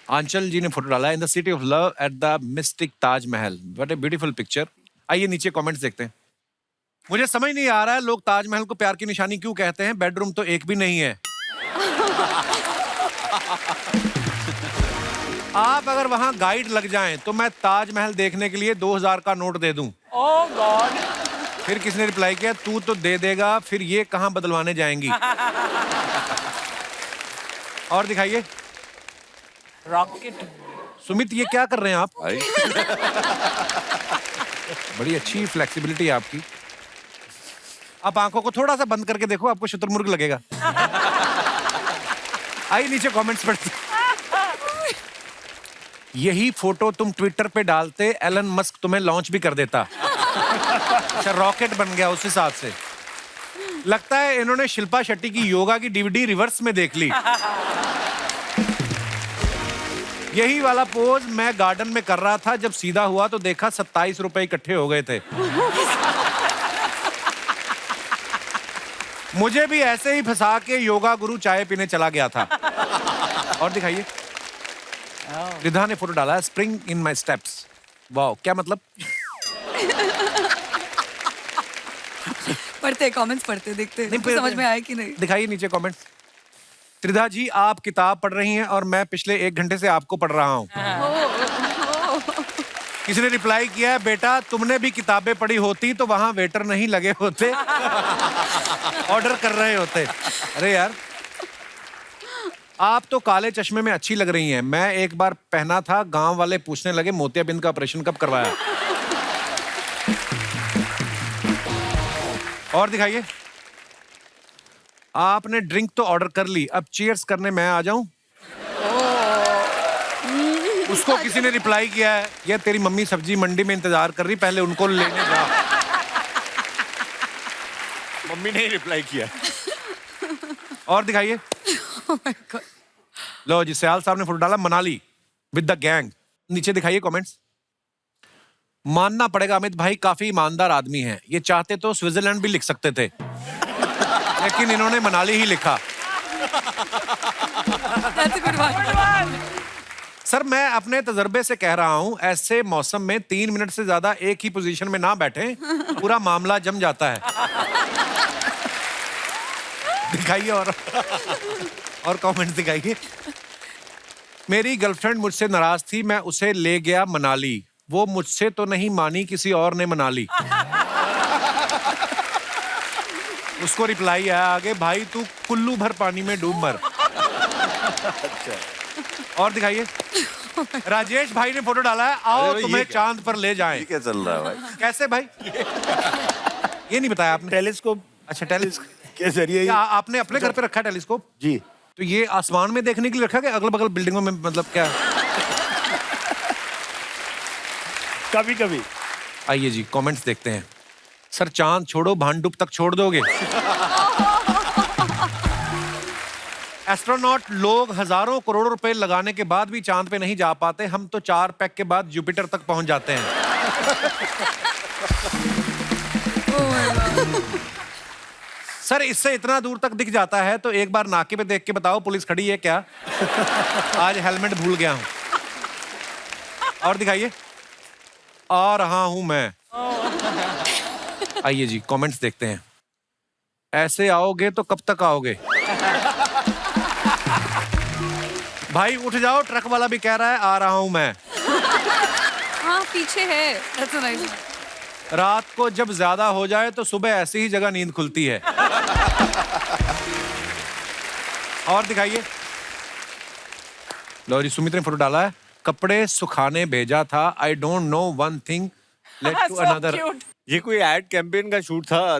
आंचल जी ने फोटो डाला है, in the city of love at the mystic Taj Mahal. What a beautiful picture. आइए नीचे कमेंट्स देखते हैं। मुझे समझ नहीं आ रहा है लोग ताजमहल को प्यार की निशानी क्यों कहते हैं, बेडरूम तो एक भी नहीं है। आप अगर वहां गाइड लग जाएं तो मैं ताजमहल देखने के लिए 2000 का नोट दे दूं। ओह गॉड। फिर किसने रिप्लाई किया, तू तो दे देगा, फिर ये कहां बदलवाने जाएंगी। और दिखाइए। रॉकेट। सुमित ये क्या कर रहे हैं आप? बड़ी अच्छी फ्लेक्सिबिलिटी है आपकी। आप आंखों को थोड़ा सा बंद करके देखो, आपको शुतुरमुर्ग लगेगा। आइए नीचे कमेंट्स पढ़ते। यही फोटो तुम ट्विटर पे डालते, एलन मस्क तुम्हें लॉन्च भी कर देता। अच्छा, रॉकेट बन गया उस हिसाब से। लगता है इन्होंने शिल्पा शेट्टी की योगा की डीवीडी रिवर्स में देख ली। यही वाला पोज मैं गार्डन में कर रहा था, जब सीधा हुआ तो देखा 27 रुपए इकट्ठे हो गए थे। मुझे भी ऐसे ही फंसा के योगा गुरु चाय पीने चला गया था। और दिखाइए। रिधा ने फोटो डाला है, spring in my steps. Wow, क्या मतलब? पढ़ते कमेंट्स पढ़ते देखते नहीं, समझ में आया कि नहीं। दिखाइए नीचे कमेंट्स। त्रिधा जी आप किताब पढ़ रही हैं और मैं पिछले 1 घंटे से आपको पढ़ रहा हूँ। किसी ने रिप्लाई किया है, बेटा तुमने भी किताबें पढ़ी होती तो वहां वेटर नहीं लगे होते, ऑर्डर कर रहे होते। अरे यार, आप तो काले चश्मे में अच्छी लग रही हैं। मैं एक बार पहना था, गांव वाले पूछने लगे मोतियाबिंद का ऑपरेशन कब करवाया। और दिखाइए। आपने ड्रिंक तो ऑर्डर कर ली, अब चीयर्स करने मैं आ जाऊं? उसको किसी ने रिप्लाई किया है, ये तेरी मम्मी सब्जी मंडी में इंतजार कर रही, पहले उनको लेने जा। मम्मी ने ही रिप्लाई किया। और दिखाइए। लो जी, सयाल साहब ने फोटो डाला, मनाली विद द गैंग। नीचे दिखाइए कमेंट्स। मानना पड़ेगा अमित भाई काफी ईमानदार आदमी हैं। ये चाहते तो स्विट्जरलैंड भी लिख सकते थे, लेकिन इन्होंने मनाली ही लिखा। सर मैं अपने तजर्बे से कह रहा हूं, ऐसे मौसम में 3 मिनट से ज्यादा एक ही पोजीशन में ना बैठें, पूरा मामला जम जाता है। दिखाइए और कमेंट्स दिखाइए। मेरी गर्लफ्रेंड मुझसे नाराज थी, मैं उसे ले गया मनाली। वो मुझसे तो नहीं मानी, किसी और ने मना ली। उसको रिप्लाई आया आगे, भाई तू कुल्लू भर पानी में डूब मर। और दिखाइए। राजेश भाई ने फोटो डाला है, आओ तुम्हें चांद पर ले जाएं। क्या चल रहा है भाई? कैसे भाई? ये नहीं बताया आपने। टेलीस्कोप। अच्छा, टेलीस्कोप के जरिए। आपने अपने घर पे रखा टेलीस्कोप? जी। तो ये आसमान में देखने के लिए रखा, कि अगल बगल बिल्डिंगों में, मतलब क्या? कभी कभी। आइए जी कमेंट्स देखते हैं। सर चांद छोड़ो, भांडुप तक छोड़ दोगे? एस्ट्रोनॉट लोग हजारों करोड़ों रुपए लगाने के बाद भी चांद पे नहीं जा पाते, हम तो 4 पैक के बाद जुपिटर तक पहुंच जाते हैं। सर इससे इतना दूर तक दिख जाता है तो एक बार नाके पे देख के बताओ पुलिस खड़ी है क्या? आज हेलमेट भूल गया हूं। और दिखाइए। आ रहा हूं मैं। आइए जी कमेंट्स देखते हैं। ऐसे आओगे तो कब तक आओगे? भाई उठ जाओ, ट्रक वाला भी कह रहा है आ रहा हूं मैं। हाँ पीछे है। That's so nice. रात को जब ज्यादा हो जाए तो सुबह ऐसी ही जगह नींद खुलती है। और दिखाइए। लो जी, सुमित ने फोटो डाला है, कपड़े सुखाने भेजा था, I don't know one thing let to So another. cute. ये कोई एड कैंपेन का शूट था,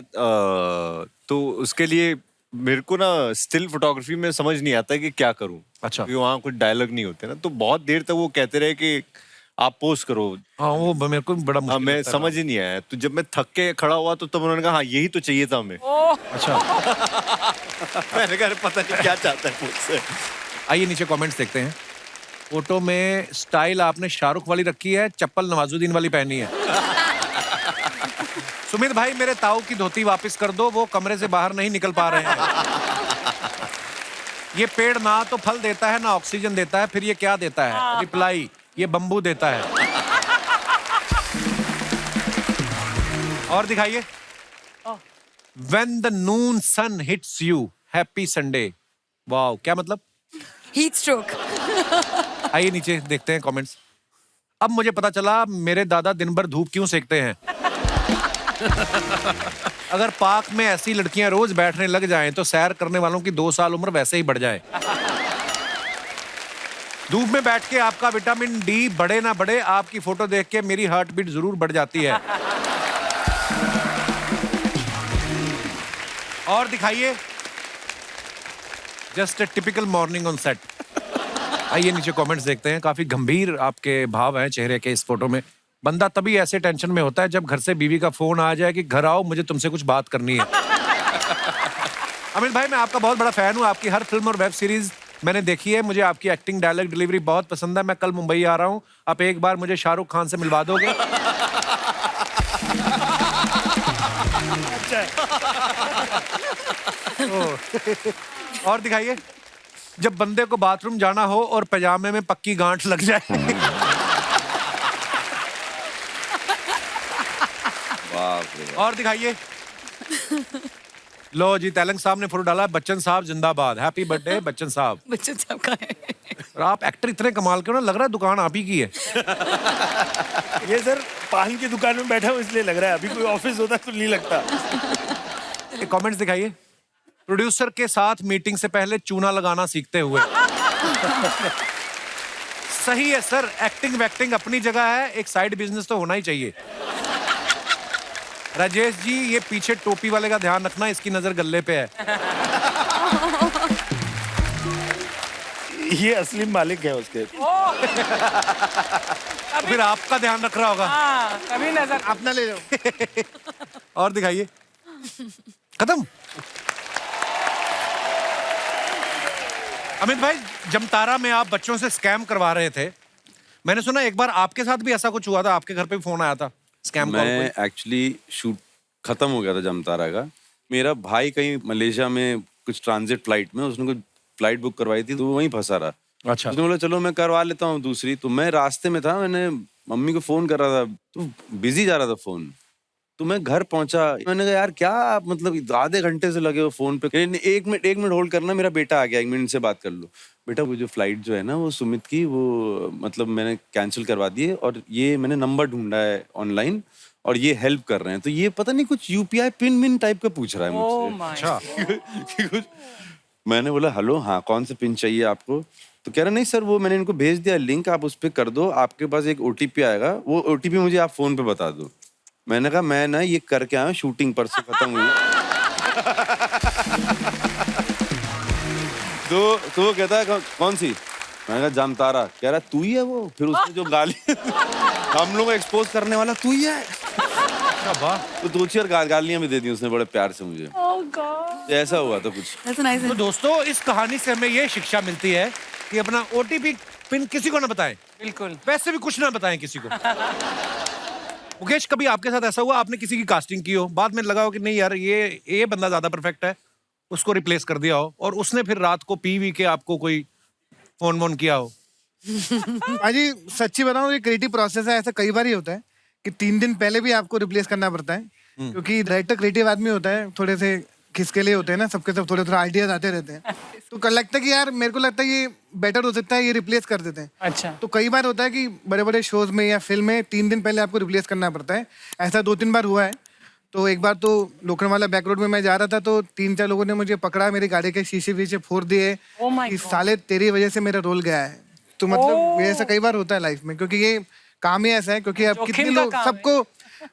तो उसके लिए मेरे को ना स्टिल फोटोग्राफी में समझ नहीं आता कि क्या करूं। अच्छा। क्योंकि वहाँ कुछ डायलॉग नहीं होते ना, तो बहुत देर तक वो कहते रहे कि आप पोस्ट करो। हाँ वो मेरे को बड़ा मुश्किल मैं लगता समझ ही नहीं आया। तो जब मैं थक के खड़ा हुआ तो तब उन्होंने कहा हाँ यही तो चाहिए था हमें। अच्छा। मैंने कहा पता नहीं क्या चाहता है मुझसे। आइए नीचे कमेंट्स देखते हैं। फोटो में स्टाइल आपने शाहरुख वाली रखी है, चप्पल नवाजुद्दीन वाली पहनी है। सुमित भाई मेरे ताऊ की धोती वापस कर दो, वो कमरे से बाहर नहीं निकल पा रहे हैं। ये पेड़ ना तो फल देता है ना ऑक्सीजन देता है, फिर ये क्या देता है? रिप्लाई, ये बंबू देता है। और दिखाइए। When the noon sun hits you, happy Sunday। Wow, क्या मतलब? Heat stroke. आइए नीचे देखते हैं कमेंट्स। अब मुझे पता चला मेरे दादा दिन भर धूप क्यों सेकते हैं। अगर पार्क में ऐसी लड़कियां रोज बैठने लग जाएं तो सैर करने वालों की 2 साल उम्र वैसे ही बढ़ जाए। धूप में बैठ के आपका विटामिन डी बढ़े ना बढ़े, आपकी फोटो देख के मेरी हार्ट बीट जरूर बढ़ जाती है। और दिखाइए। Just a typical morning on set. आइए नीचे कमेंट्स देखते हैं। काफी गंभीर आपके भाव हैं चेहरे के इस फोटो में। बंदा तभी ऐसे टेंशन में होता है जब घर से बीवी का फोन आ जाए कि घर आओ मुझे तुमसे कुछ बात करनी है। अमित भाई मैं आपका बहुत बड़ा फैन हूँ, आपकी हर फिल्म और वेब सीरीज मैंने देखी है, मुझे आपकी एक्टिंग डायलॉग डिलीवरी बहुत पसंद है। मैं कल मुंबई आ रहा हूँ, आप एक बार मुझे शाहरुख खान से मिलवा दोगे? और दिखाइए। जब बंदे को बाथरूम जाना हो और पैजामे में पक्की गांठ लग जाए। बाप रे बाप। और दिखाइए। लो जी, तेलंग साहब ने फोटो डाला, बच्चन साहब जिंदाबाद, हैप्पी बर्थडे बच्चन साहब। बच्चन साहब का है। और आप एक्टर इतने कमाल के हो ना, लग रहा है दुकान आप ही की है। ये सर पान की दुकान में बैठा हूँ इसलिए लग रहा है, अभी कोई ऑफिस होता तो नहीं लगता। कमेंट्स दिखाइए। प्रोड्यूसर के साथ मीटिंग से पहले चूना लगाना सीखते हुए। सही है सर, एक्टिंग वैक्टिंग अपनी जगह है, एक साइड बिजनेस तो होना ही चाहिए। राजेश जी ये पीछे टोपी वाले का ध्यान रखना, इसकी नजर गल्ले पे है। ये असली मालिक है उसके। फिर आपका ध्यान रख रहा होगा। कभी नजर अपना ले लो। और दिखाइए। खत्म। अमित भाई जमतारा में आप बच्चों से स्कैम करवा रहे थे, मैंने सुना एक बार आपके साथ भी ऐसा कुछ हुआ था, आपके घर पे भी फोन आया था स्कैम कॉल। मैं एक्चुअली शूट खत्म हो गया था जमतारा का। मेरा भाई कहीं मलेशिया में कुछ ट्रांजिट फ्लाइट में, उसने कुछ फ्लाइट बुक करवाई थी तो वो वहीं फंसा रहा। अच्छा। उसने बोला चलो मैं करवा लेता हूँ दूसरी। तो मैं रास्ते में था, मैंने मम्मी को फोन कर रहा था तो बिजी जा रहा था फोन। तो मैं घर पहुंचा, मैंने कहा यार क्या आप मतलब आधे घंटे से लगे हो फोन पे। एक मिनट होल्ड करना, मेरा बेटा आ गया, 1 मिनट से बात कर लो। बेटा वो जो फ्लाइट जो है ना वो सुमित की, वो मतलब मैंने कैंसिल करवा दी है और ये मैंने नंबर ढूंढा है ऑनलाइन और ये हेल्प कर रहे हैं। तो ये पता नहीं कुछ यूपीआई पिन टाइप का पूछ रहा है मुझसे। अच्छा। मैंने बोला हेलो हाँ कौन सा पिन चाहिए आपको? तो कह रहा नहीं सर वो मैंने इनको भेज दिया लिंक, आप उस पर कर दो, आपके पास एक ओटीपी आएगा, वो ओटीपी मुझे आप फोन पे बता दो। मैंने कहा मैं ना ये करके आया, शूटिंग परसों खत्म हुई। तो वो कहता है कौन सी? मैंने कहा जामतारा। कह रहा तू ही है वो? फिर उसने जो गाली हम लोग एक्सपोज करने वाला तू ही है। तो 2-4 गालियां भी दे दी उसने बड़े प्यार से मुझे। तो ऐसा हुआ था कुछ। तो दोस्तों इस कहानी से हमें ये शिक्षा मिलती है कि अपना ओटीपी पिन किसी को ना बताएं। बिल्कुल। वैसे भी कुछ ना बताएं किसी को। मुकेश कभी आपके साथ ऐसा हुआ आपने किसी की कास्टिंग की हो, बाद में लगा हो कि नहीं यार ये बंदा ज्यादा परफेक्ट है, उसको रिप्लेस कर दिया हो और उसने फिर रात को पी के आपको कोई फोन वोन किया हो? जी सच्ची बताऊं ये क्रिएटिव प्रोसेस है, ऐसा कई बार ही होता है कि 3 दिन पहले भी आपको रिप्लेस करना पड़ता है क्योंकि डायरेक्टर क्रिएटिव आदमी होता है, थोड़े से खिसके लिए होते हैं ना, सबके सब थोड़े थोड़े आइडियाज आते रहते हैं। तो कल लगता है कि यार मेरे को लगता है ये बेटर हो सकता है, ये रिप्लेस कर देते हैं। अच्छा। तो कई बार होता है कि बड़े बड़े शोज में या फिल्म में 3 दिन पहले आपको रिप्लेस करना पड़ता है। ऐसा 2-3 बार हुआ है। तो एक बार तो लोखंडवाला बैक रोड में मैं जा रहा था, तो 3-4 लोगों ने मुझे पकड़ा, मेरी गाड़ी के शीशे वीशे फोड़ दिए कि साले तेरी वजह से मेरा रोल गया है। तो मतलब ये ऐसा कई बार होता है लाइफ में, क्योंकि ये काम ही ऐसा है। क्योंकि अब कितने लोग, सबको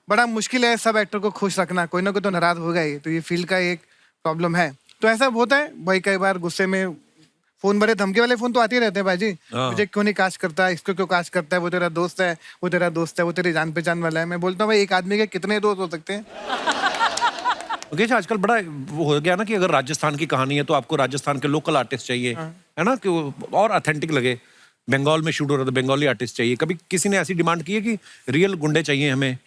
बड़ा मुश्किल है सब एक्टर को खुश रखना, कोई ना कोई तो नाराज होगा ही। तो ये फील्ड का एक प्रॉब्लम है। तो ऐसा होता है भाई, कई बार गुस्से में फोन, बड़े धमकी वाले फोन तो आते ही रहते हैं भाई जी, मुझे क्यों नहीं कास्ट करता, इसको क्यों कास्ट करता है, वो तेरा दोस्त है, वो तेरा दोस्त है, वो तेरी जान पहचान वाला है। मैं बोलता हूँ भाई एक आदमी के कितने दोस्त हो सकते हैं। मुकेश, आजकल बड़ा वो हो गया ना कि अगर राजस्थान की कहानी है तो आपको राजस्थान के लोकल आर्टिस्ट चाहिए, है ना, कि वो और ऑथेंटिक लगे। बंगाल में शूट हो रहा था, बंगाली आर्टिस्ट चाहिए। कभी किसी ने ऐसी डिमांड की है कि रियल गुंडे चाहिए हमें?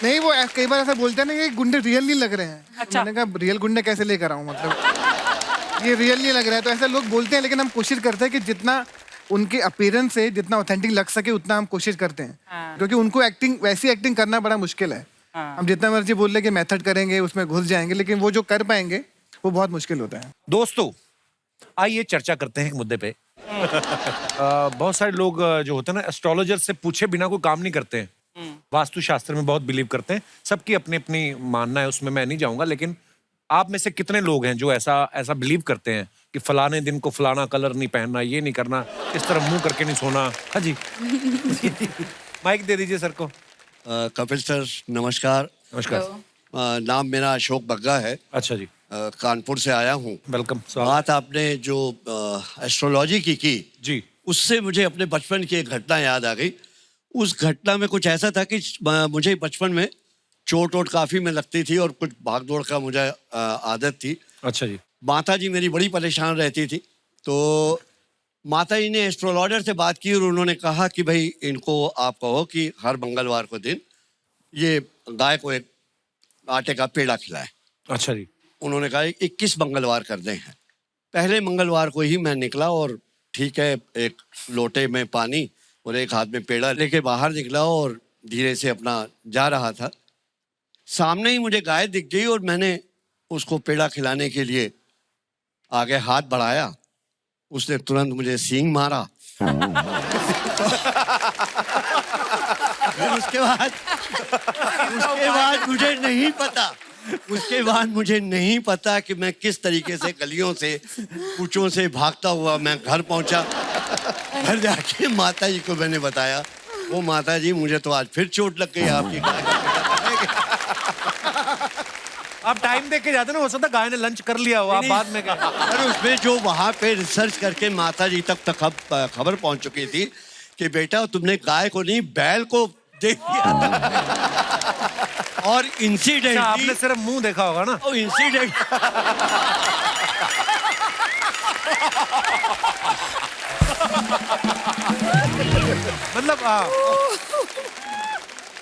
नहीं, वो कई बार ऐसा बोलते हैं ना कि गुंडे रियल नहीं लग रहे हैं। अच्छा। मैंने कहा रियल गुंडे कैसे लेकर आऊं, मतलब ये रियल नहीं लग रहा है। तो ऐसा लोग बोलते हैं, लेकिन हम कोशिश करते हैं कि जितना उनके अपीयरेंस से जितना ऑथेंटिक लग सके उतना हम कोशिश करते हैं। क्योंकि उनको एक्टिंग, वैसी एक्टिंग करना बड़ा मुश्किल है। हम जितना मर्जी बोल रहे कि मेथड करेंगे, उसमें घुस जाएंगे, लेकिन वो जो कर पाएंगे वो बहुत मुश्किल होता है। दोस्तों, आइए चर्चा करते हैं एक मुद्दे पे। बहुत सारे लोग जो होते हैं ना, एस्ट्रोलॉजर से पूछे बिना कोई काम नहीं करते हैं। वास्तु शास्त्र में बहुत बिलीव करते हैं। सबकी अपनी अपनी मानना है, उसमें मैं नहीं जाऊंगा। लेकिन आप में से कितने लोग हैं जो ऐसा बिलीव करते हैं कि फलाने दिन को फलाना कलर नहीं पहनना, ये नहीं करना, इस तरह मुंह करके नहीं सोना? हाँ जी। माइक दे दीजिए सर को। कपिल सर नमस्कार। नमस्कार। नाम मेरा अशोक बग्गा है। अच्छा जी। कानपुर से आया हूँ। वेलकम। बात आपने जो एस्ट्रोलॉजी की जी, उससे मुझे अपने बचपन की एक घटना याद आ गई। उस घटना में कुछ ऐसा था कि मुझे बचपन में चोट काफी में लगती थी और कुछ भाग दौड़ का मुझे आदत थी। अच्छा जी। माता जी मेरी बड़ी परेशान रहती थी। तो माता जी ने एस्ट्रोलॉजर से बात की और उन्होंने कहा कि भाई इनको आप कहो कि हर मंगलवार को दिन ये गाय को एक आटे का पेड़ा खिलाए। अच्छा जी। उन्होंने कहा 21 मंगलवार कर दें हैं। पहले मंगलवार को ही मैं निकला और ठीक है, एक लोटे में पानी और एक हाथ में पेड़ा लेके बाहर निकला और धीरे से अपना जा रहा था। सामने ही मुझे गाय दिख गई और मैंने उसको पेड़ा खिलाने के लिए आगे हाथ बढ़ाया। उसने तुरंत मुझे सींग मारा। उसके बाद मुझे नहीं पता कि मैं किस तरीके से गलियों से, कूचों से भागता हुआ मैं घर पहुंचा। घर जाके माता जी को मैंने बताया। वो माता जी, मुझे तो आज फिर चोट लग गई आपकी गाय का पेड़ा। आप टाइम देख के जाते ना, हो सकता गाय ने लंच कर लिया हो, आप बाद में गए। अरे उसमें जो वहाँ पे रिसर्च करके माता जी तक खबर पहुंच चुकी थी कि बेटा तुमने गाय को नहीं बैल को देख दिया। और इंसिडेंट आपने सिर्फ मुंह देखा होगा ना। और इंसिडेंट मतलब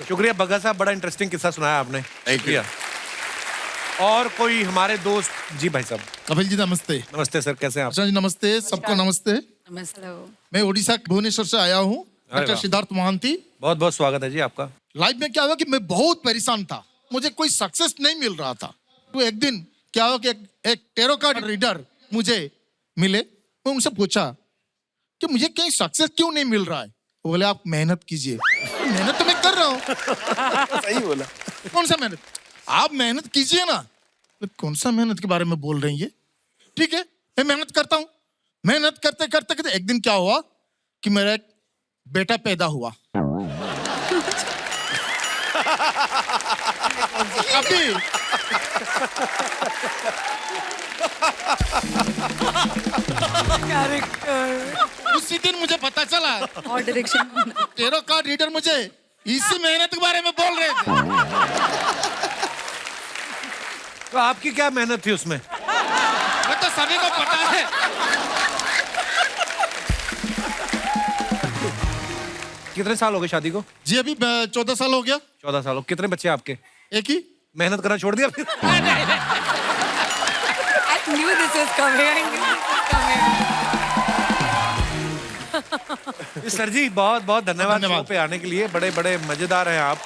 शुक्रिया बग्गा साहब, बड़ा इंटरेस्टिंग किस्सा सुनाया आपने। शुक्रिया। और कोई हमारे दोस्त? जी भाई साहब। कपिल जी नमस्ते। नमस्ते सर, कैसे हैं आप? जी नमस्ते, सबको नमस्ते। नमस्ते। मैं उड़ीसा भुवनेश्वर से आया हूँ, डॉक्टर सिद्धार्थ मोहंती। बहुत बहुत स्वागत है जी आपका। लाइफ में क्या हुआ कि मैं बहुत परेशान था, मुझे कोई सक्सेस नहीं मिल रहा था। तो एक दिन क्या हुआ कि एक टेरो कार्ड रीडर मुझे मिले। मैं उनसे पूछा कि मुझे कहीं सक्सेस क्यों नहीं मिल रहा है। वो बोले आप मेहनत कीजिए। मेहनत तो मैं कर रहा हूँ। सही बोला। कौन सा मेहनत? आप मेहनत कीजिए ना। कौन सा मेहनत के बारे में बोल रही है? ठीक है, मैं मेहनत करता हूँ। मेहनत करते करते करते एक दिन क्या हुआ कि मेरा एक बेटा पैदा हुआ। अभी उसी दिन मुझे पता चला और डायरेक्शन टेरो कार्ड रीडर मुझे इसी मेहनत के बारे में बोल रहे थे। तो आपकी क्या मेहनत थी उसमें? मैं तो सभी को पता है। कितने साल हो गए शादी को? जी अभी 14 साल हो गया। 14 साल हो। कितने बच्चे आपके? एक ही। मेहनत करना छोड़ दिया फिर? I knew this was coming. Sir ji बहुत बहुत धन्यवाद शो पे आने के लिए। बड़े बड़े मजेदार हैं आप।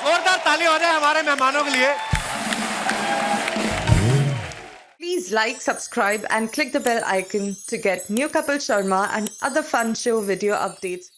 जोरदार ताली हो जाए हमारे मेहमानों के लिए। Please like, subscribe and click the bell icon to get new Kapil Sharma and other fun show video updates.